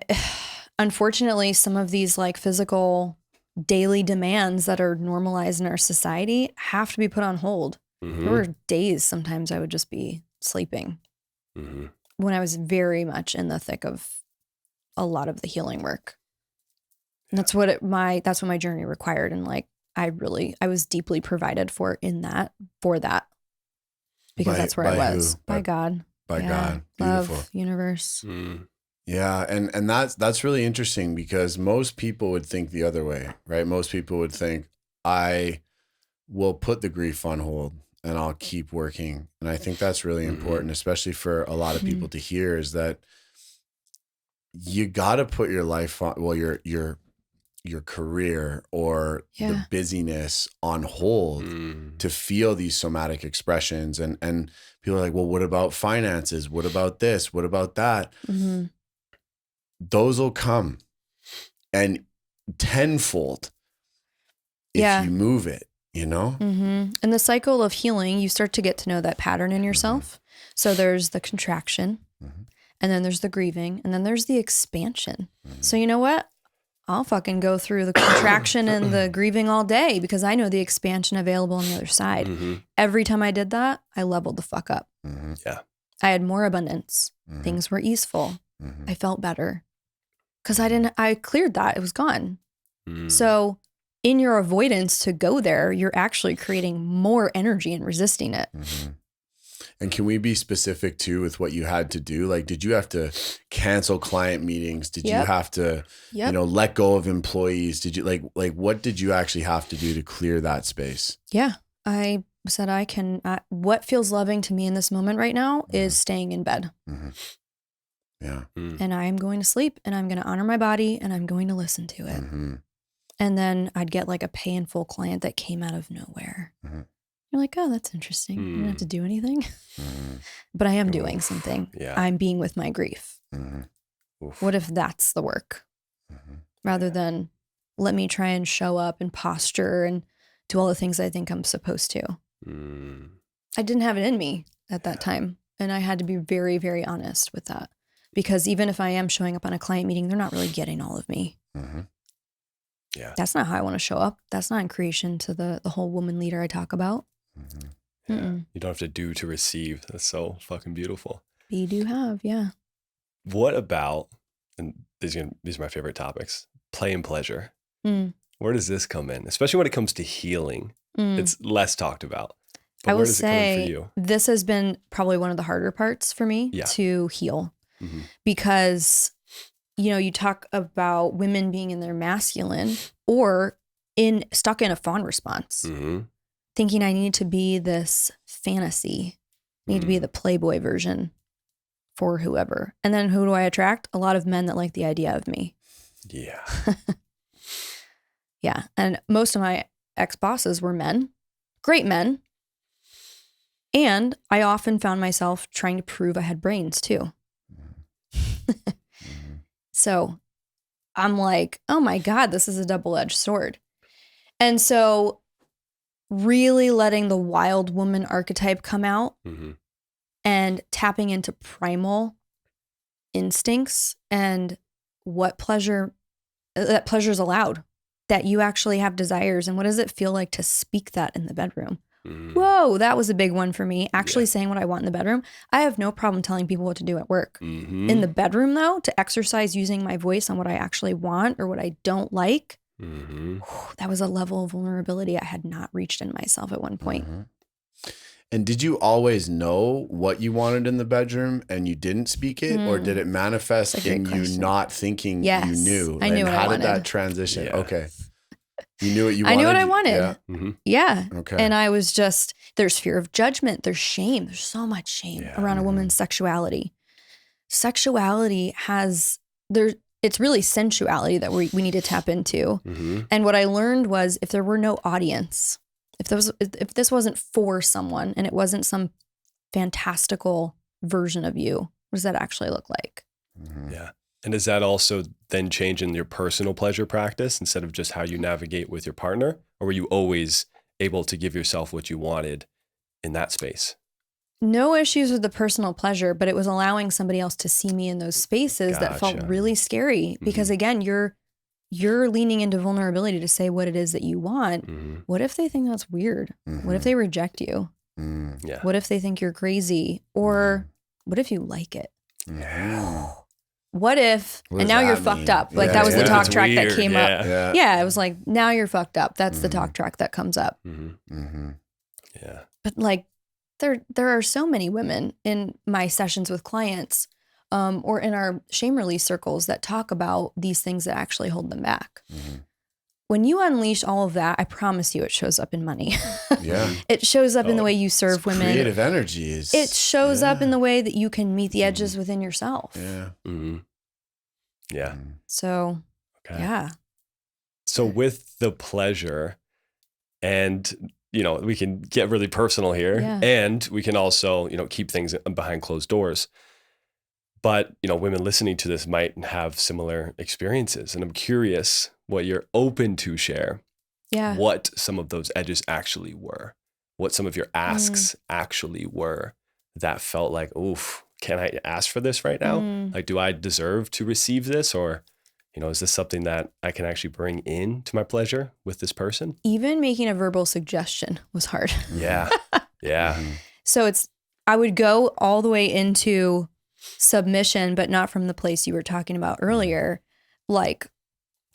unfortunately, some of these like physical daily demands that are normalized in our society have to be put on hold. There were days sometimes I would just be sleeping when I was very much in the thick of a lot of the healing work. And that's what my journey required. And like, I was deeply provided for that, because that's where I was. Who? By God. By God. Beautiful. Love, universe. Yeah. And that's really interesting, because most people would think the other way, right? Most people would think, I will put the grief on hold and I'll keep working. And I think that's really important, especially for a lot of people to hear, is that you got to put your life on, well, your career or the busyness on hold to feel these somatic expressions. And people are like, well, what about finances? What about this? What about that? Those will come, and tenfold if you move it, you know? In the cycle of healing, you start to get to know that pattern in yourself. So there's the contraction, and then there's the grieving, and then there's the expansion. So you know what? I'll fucking go through the contraction and the grieving all day, because I know the expansion available on the other side. Every time I did that, I leveled the fuck up. Yeah. I had more abundance. Things were easeful. I felt better because I cleared that. It was gone. So in your avoidance to go there, you're actually creating more energy and resisting it. And can we be specific too with what you had to do? Like, did you have to cancel client meetings? Did you have to, let go of employees? Did you like what did you actually have to do to clear that space? Yeah. I said, what feels loving to me in this moment right now is staying in bed. Yeah. And I am going to sleep, and I'm going to honor my body, and I'm going to listen to it. And then I'd get like a painful client that came out of nowhere. You're like, oh, that's interesting. I don't have to do anything. But I am doing something. Yeah. I'm being with my grief. What if that's the work? Rather than let me try and show up and posture and do all the things I think I'm supposed to. I didn't have it in me at that time. And I had to be very, very honest with that. Because even if I am showing up on a client meeting, they're not really getting all of me. Yeah. That's not how I want to show up. That's not in creation to the whole woman leader I talk about. Yeah. You don't have to do to receive. That's so fucking beautiful. Be, do, have. Yeah. What about, and these are my favorite topics, play and pleasure. Where does this come in? Especially when it comes to healing. It's less talked about. But I will where does it come in say for you? this has been probably one of the harder parts for me to heal. Because, you talk about women being in their masculine or stuck in a fawn response, thinking I need to be this fantasy, need to be the Playboy version for whoever. And then who do I attract? A lot of men that like the idea of me. Yeah. Yeah. And most of my ex-bosses were men, great men. And I often found myself trying to prove I had brains too. So I'm like, oh my God, this is a double-edged sword. And so really letting the wild woman archetype come out and tapping into primal instincts and what pleasure is allowed, that you actually have desires. And what does it feel like to speak that in the bedroom? Whoa, that was a big one for me. Actually saying what I want in the bedroom. I have no problem telling people what to do at work. In the bedroom, though, to exercise using my voice on what I actually want or what I don't like, that was a level of vulnerability I had not reached in myself at one point. And did you always know what you wanted in the bedroom and you didn't speak it, or did it manifest in you not thinking you knew? I knew and what how I did that wanted. transition? Okay. You knew what you wanted? I knew what I wanted. Yeah. Okay. And I was just, there's fear of judgment. There's shame. There's so much shame around a woman's sexuality. Sexuality it's really sensuality that we need to tap into. And what I learned was if there were no audience, if this wasn't for someone and it wasn't some fantastical version of you, what does that actually look like? Yeah. And does that also then change in your personal pleasure practice instead of just how you navigate with your partner? Or were you always able to give yourself what you wanted in that space? No issues with the personal pleasure, but it was allowing somebody else to see me in those spaces that felt really scary because again, you're leaning into vulnerability to say what it is that you want. What if they think that's weird? What if they reject you? What if they think you're crazy? Or what if you like it? What if, and now you're fucked up. Like that was the talk track that came up. Yeah, it was like, now you're fucked up. That's the talk track that comes up. Yeah. But like, there are so many women in my sessions with clients or in our shame release circles that talk about these things that actually hold them back. When you unleash all of that, I promise you it shows up in money. It shows up in the way you serve women. Creative energy is. It shows up in the way that you can meet the edges within yourself. So, So with the pleasure and, we can get really personal here and we can also, keep things behind closed doors. But, women listening to this might have similar experiences. And I'm curious what you're open to share. What some of those edges actually were. What some of your asks actually were that felt like, oof, can I ask for this right now? Like, do I deserve to receive this? Or, is this something that I can actually bring in to my pleasure with this person? Even making a verbal suggestion was hard. So I would go all the way into submission, but not from the place you were talking about earlier, like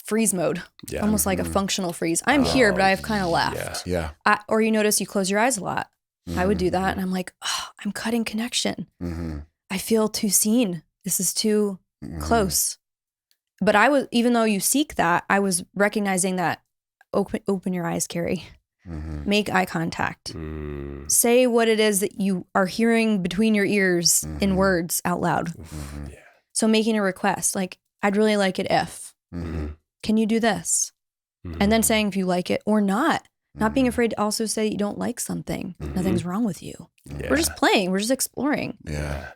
freeze mode, almost like a functional freeze. I'm here, but I've kind of left. Or you notice you close your eyes a lot. I would do that. And I'm like, oh, I'm cutting connection. I feel too seen. This is too close. But even though you seek that, I was recognizing that open your eyes, Keri. Make eye contact. Say what it is that you are hearing between your ears in words out loud. So making a request, like, I'd really like it if. Can you do this? And then saying if you like it or not. Not being afraid to also say you don't like something. Nothing's wrong with you. We're just playing. We're just exploring.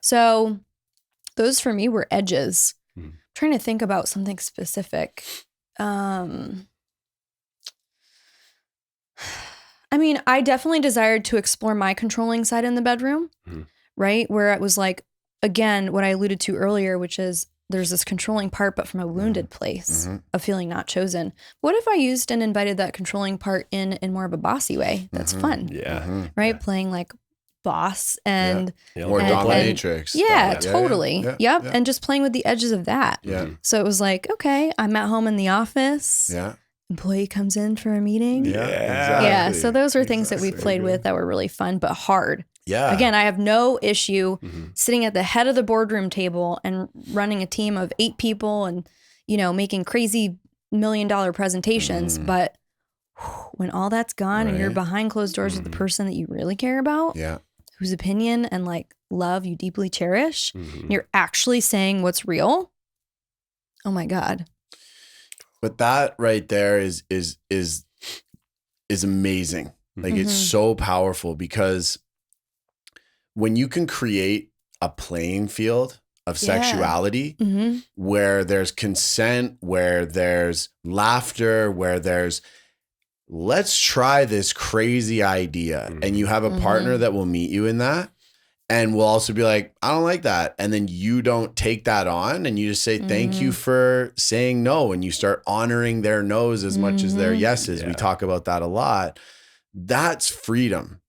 So those for me were edges. I'm trying to think about something specific. I mean, I definitely desired to explore my controlling side in the bedroom, right? Where it was like, again, what I alluded to earlier, which is there's this controlling part, but from a wounded place of feeling not chosen. What if I used and invited that controlling part in more of a bossy way? That's fun. Right? Playing like boss and or dominatrix. Totally. And just playing with the edges of that. So it was like, okay, I'm at home in the office. Employee comes in for a meeting. Exactly. So those were things that we played with that were really fun, but hard. Again, I have no issue sitting at the head of the boardroom table and running a team of 8 people and, making crazy $1 million presentations. But when all that's gone and you're behind closed doors with the person that you really care about, whose opinion and like love you deeply cherish, and you're actually saying what's real. Oh my God. But that right there is amazing. Like it's so powerful because when you can create a playing field of sexuality where there's consent, where there's laughter, where there's let's try this crazy idea, and you have a partner that will meet you in that and will also be like, I don't like that. And then you don't take that on and you just say, thank you for saying no. And you start honoring their no's as much as their yeses. We talk about that a lot. That's freedom.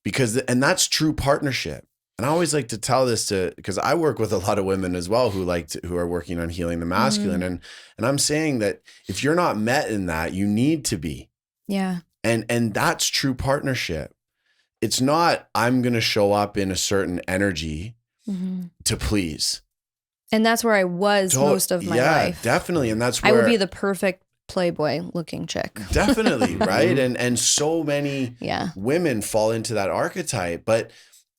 and that's true partnership. And I always like to tell this because I work with a lot of women as well who are working on healing the masculine. And I'm saying that if you're not met in that, you need to be. Yeah. And that's true partnership. It's not, I'm going to show up in a certain energy to please. And that's where I was most of my life. Yeah, definitely. And that's where I would be the perfect Playboy looking chick. Definitely, right? And so many women fall into that archetype, but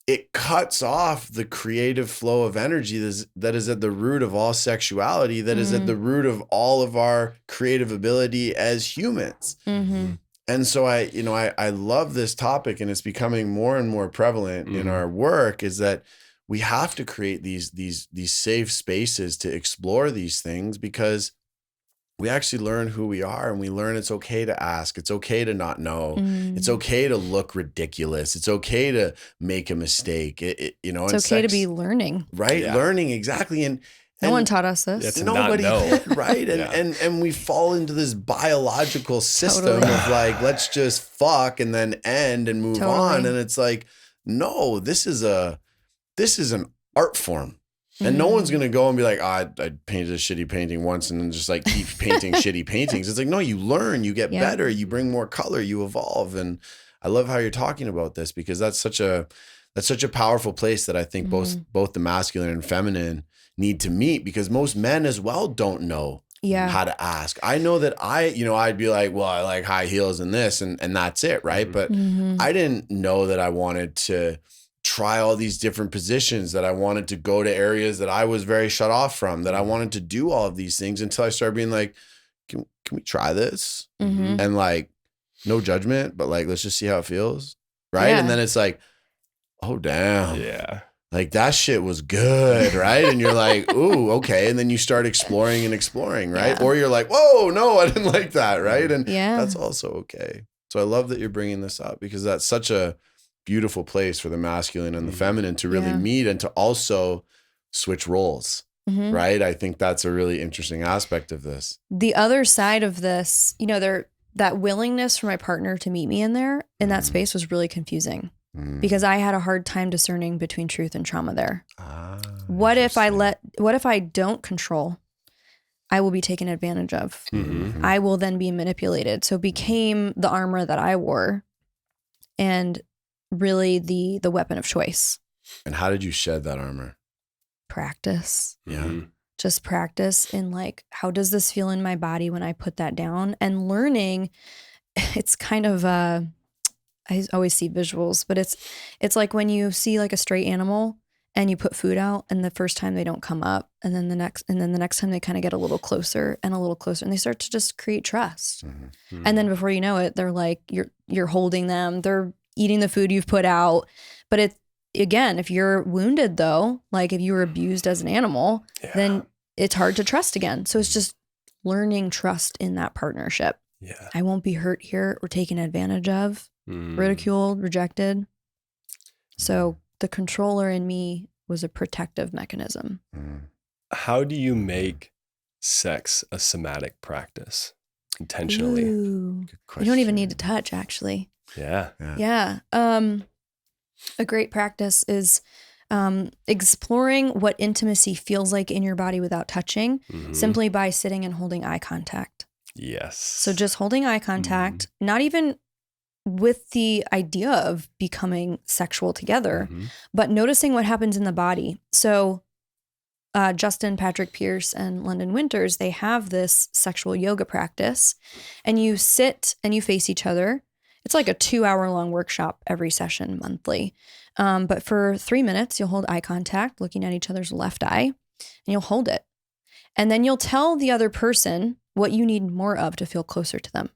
it cuts off the creative flow of energy that is at the root of all sexuality, that is at the root of all of our creative ability as humans. And so I love this topic, and it's becoming more and more prevalent in our work, is that we have to create these safe spaces to explore these things, because we actually learn who we are, and we learn it's okay to ask. It's okay to not know. It's okay to look ridiculous. It's okay to make a mistake. It's okay to be learning. Right? Yeah. Learning, exactly. And no one taught us this. Nobody did, right? And we fall into this biological system of like, let's just fuck and then end and move on. And it's like, no, this is an art form. And no one's going to go and be like, I painted a shitty painting once and then just like keep painting shitty paintings. It's like, no, you learn, you get better, you bring more color, you evolve. And I love how you're talking about this, because that's such a powerful place that I think both the masculine and feminine need to meet, because most men as well don't know how to ask. I know that I'd be like, well, I like high heels and this, and that's it. Right. But I didn't know that I wanted to try all these different positions, that I wanted to go to areas that I was very shut off from, that I wanted to do all of these things, until I started being like, can we try this? And like, no judgment, but like, let's just see how it feels. Right. And then it's like, oh, damn. Yeah. Like that shit was good. Right. And you're like, ooh, okay. And then you start exploring, right? Or you're like, whoa, no, I didn't like that. Right. And that's also okay. So I love that you're bringing this up, because that's such a beautiful place for the masculine and the feminine to really meet, and to also switch roles. Right. I think that's a really interesting aspect of this. The other side of this, that willingness for my partner to meet me in that space was really confusing, because I had a hard time discerning between truth and trauma there. What if I don't control? I will be taken advantage of. I will then be manipulated. So it became the armor that I wore, and really the weapon of choice. And how did you shed that armor? Practice. Yeah. Just practice in like, how does this feel in my body when I put that down? And learning, it's kind of I always see visuals, but it's like when you see like a stray animal and you put food out, and the first time they don't come up, and then the next time they kind of get a little closer and a little closer, and they start to just create trust. And then before you know it, they're like, you're holding them, they're eating the food you've put out. But again, if you're wounded though, like if you were abused as an animal, then it's hard to trust again. So it's just learning trust in that partnership. Yeah. I won't be hurt here or taken advantage of, ridiculed, rejected. So the controller in me was a protective mechanism. How do you make sex a somatic practice intentionally? Ooh, you don't even need to touch, actually. Yeah. A great practice is exploring what intimacy feels like in your body without touching, simply by sitting and holding eye contact. Yes. So just holding eye contact, not even with the idea of becoming sexual together, but noticing what happens in the body. So Justin Patrick Pierce and London Winters, they have this sexual yoga practice, and you sit and you face each other. It's like a 2-hour-long workshop every session monthly. But for 3 minutes, you'll hold eye contact, looking at each other's left eye, and you'll hold it. And then you'll tell the other person what you need more of to feel closer to them,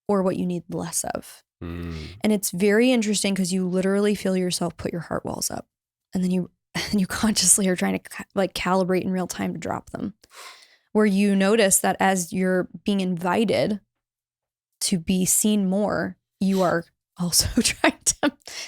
or what you need less of. And it's very interesting, because you literally feel yourself put your heart walls up, and then you consciously are trying to like calibrate in real time to drop them, where you notice that as you're being invited to be seen more, you are also trying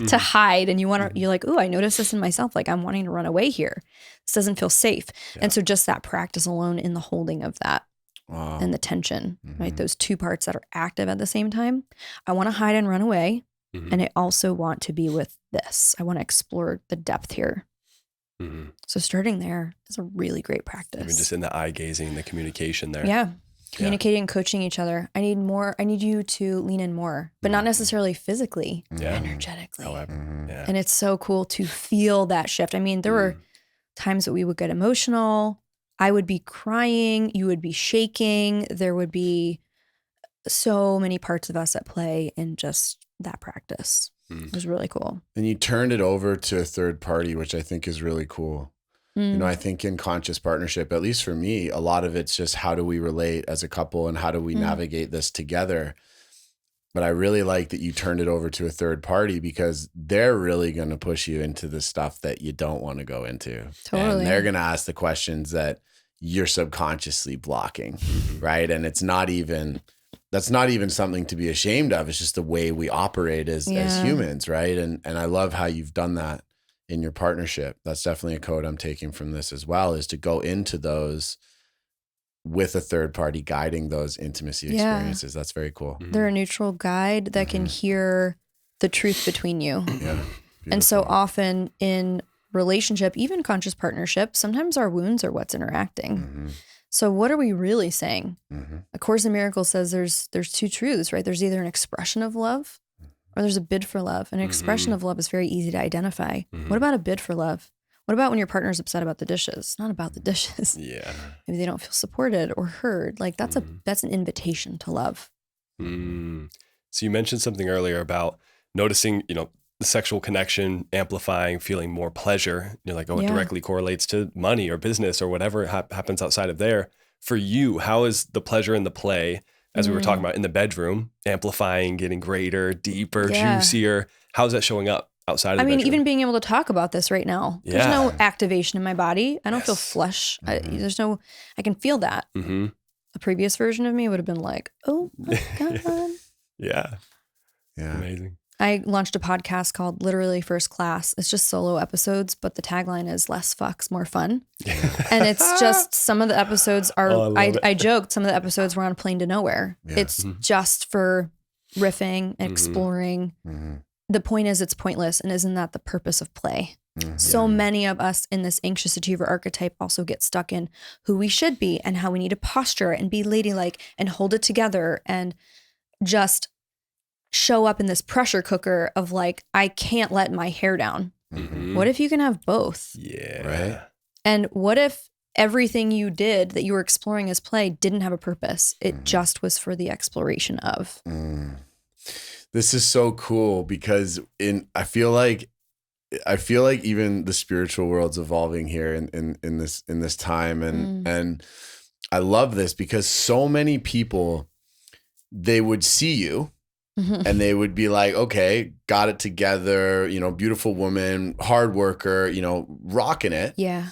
to hide, and you're like, ooh, I noticed this in myself. Like, I'm wanting to run away here. This doesn't feel safe. And so just that practice alone in the holding of that and the tension, right? Those two parts that are active at the same time. I want to hide and run away, And I also want to be with this. I want to explore the depth here. So starting there is a really great practice. I mean, just in the eye gazing, the communication there. Yeah. Communicating, coaching each other. I need you to lean in more, but not necessarily physically, energetically. However, And it's so cool to feel that shift. I mean, there were times that we would get emotional. I would be crying. You would be shaking. There would be so many parts of us at play in just that practice. It was really cool. And you turned it over to a third party, which I think is really cool. You know, I think in conscious partnership, at least for me, a lot of it's just how do we relate as a couple and how do we navigate this together. But I really like that you turned it over to a third party because they're really going to push you into the stuff that you don't want to go into. Totally. And they're going to ask the questions that you're subconsciously blocking, right? And that's not even something to be ashamed of. It's just the way we operate as humans, right? And I love how you've done that in your partnership. That's definitely a code I'm taking from this as well, is to go into those with a third party guiding those intimacy experiences. That's very cool. They're a neutral guide that can hear the truth between you. Yeah. And so often in relationship, even conscious partnership, sometimes our wounds are what's interacting. So what are we really saying? A Course in Miracles says there's two truths, right? There's either an expression of love or there's a bid for love. And an expression of love is very easy to identify. What about a bid for love? What about when your partner's upset about the dishes? It's not about the dishes. Yeah. Maybe they don't feel supported or heard. Like that's an invitation to love. So you mentioned something earlier about noticing, the sexual connection, amplifying, feeling more pleasure. You're like, it directly correlates to money or business or whatever happens outside of there. For you, how is the pleasure in the play, as we were talking about in the bedroom, amplifying, getting greater, deeper, juicier? How's that showing up outside of the bedroom? Even being able to talk about this right now, there's no activation in my body. I don't feel flesh. I can feel that. A previous version of me would have been like, oh my God. Yeah. Amazing. I launched a podcast called Literally First Class. It's just solo episodes, but the tagline is less fucks, more fun. And it's just some of the episodes are, I joked, some of the episodes were on a plane to nowhere. It's just for riffing, exploring. The point is it's pointless. And isn't that the purpose of play? So many of us in this anxious achiever archetype also get stuck in who we should be and how we need to posture and be ladylike and hold it together and just show up in this pressure cooker of like, I can't let my hair down. What if you can have both? Yeah. Right. And what if everything you did that you were exploring as play didn't have a purpose? It just was for the exploration of. This is so cool because I feel like even the spiritual world's evolving here in this time. And I love this because so many people, they would see you and they would be like, okay, got it together, beautiful woman, hard worker, rocking it. Yeah.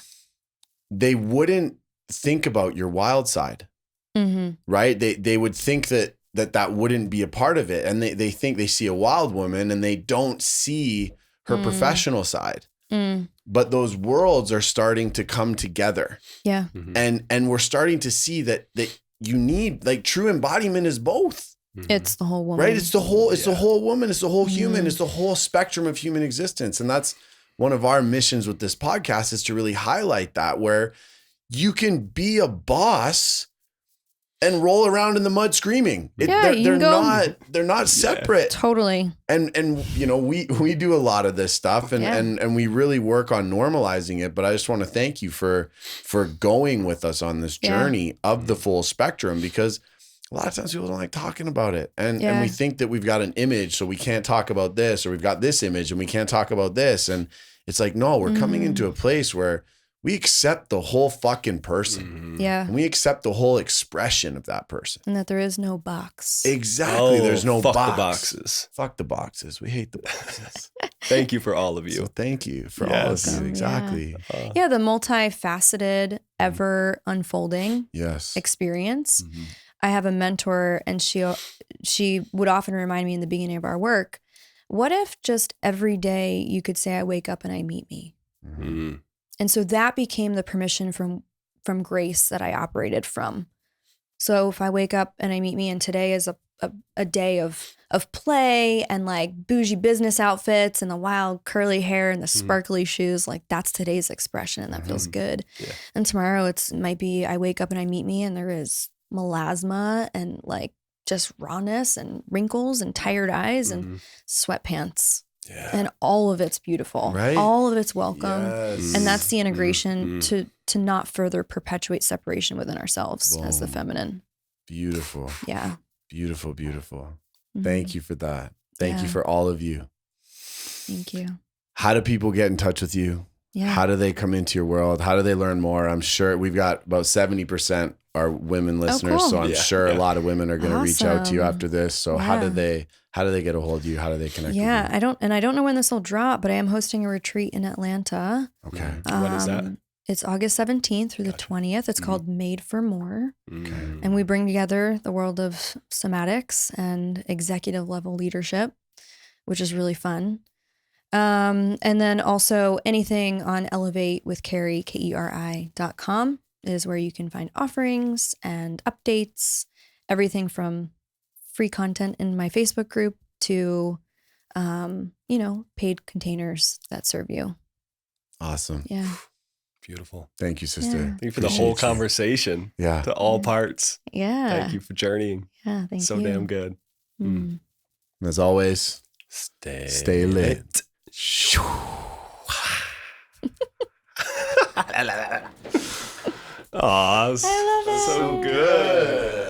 They wouldn't think about your wild side, right? They would think that wouldn't be a part of it. And they think they see a wild woman and they don't see her professional side. But those worlds are starting to come together. Yeah. And we're starting to see that you need, like, true embodiment is both. It's the whole woman. Right? It's the whole woman, it's the whole human, it's the whole spectrum of human existence. And that's one of our missions with this podcast, is to really highlight that, where you can be a boss and roll around in the mud screaming. They're not separate. Totally. And we do a lot of this stuff and we really work on normalizing it. But I just want to thank you for going with us on this journey of the full spectrum, because a lot of times people don't like talking about it. And we think that we've got an image, so we can't talk about this, or we've got this image and we can't talk about this. And it's like, no, we're coming into a place where we accept the whole fucking person. Yeah. And we accept the whole expression of that person. And that there is no box. Exactly. There's no fuck box. the boxes. Fuck the boxes. We hate the boxes. Thank you for all of you. So thank you for all of you. Exactly. Yeah. The multifaceted, ever unfolding experience. I have a mentor, and she would often remind me in the beginning of our work, what if just every day you could say, I wake up and I meet me? And so that became the permission from grace that I operated from. So if I wake up and I meet me, and today is a a day of play and like bougie business outfits and the wild curly hair and the sparkly shoes. Like that's today's expression, and that feels good. Yeah. And tomorrow it might be I wake up and I meet me and there is melasma and like just rawness and wrinkles and tired eyes and sweatpants. Yeah. And all of it's beautiful. Right? All of it's welcome. Yes. And that's the integration to not further perpetuate separation within ourselves as the Boom. feminine. Beautiful. Yeah. Beautiful, beautiful. Mhm. Thank you for that. Thank you Yeah. for all of you. Thank you. How do people get in touch with you? Yeah. How do they come into your world? How do they learn more? I'm sure we've got about 70% are women listeners. cool. So I'm Yeah, sure yeah. a lot of women are going to reach out to you Awesome. after this. So how do Yeah. they get a hold of you? How do they connect Yeah. with I don't know when this will drop, but I am hosting a retreat in Atlanta. you? Okay. When is that? It's August 17th through the 20th. It's called Made for More. Mm. And we bring together the world of somatics and executive level leadership, which is really fun. And then also anything on Elevate with Keri, KERI.com is where you can find offerings and updates, everything from free content in my Facebook group to, paid containers that serve you. Awesome. Yeah. Beautiful. Thank you, sister. Yeah. Thank you for the Appreciate whole you. conversation Yeah. to all parts. Yeah. Thank you for journeying. Yeah. Thank So you. damn good. Mm. And as always, Stay lit. Aw, I love it. so good.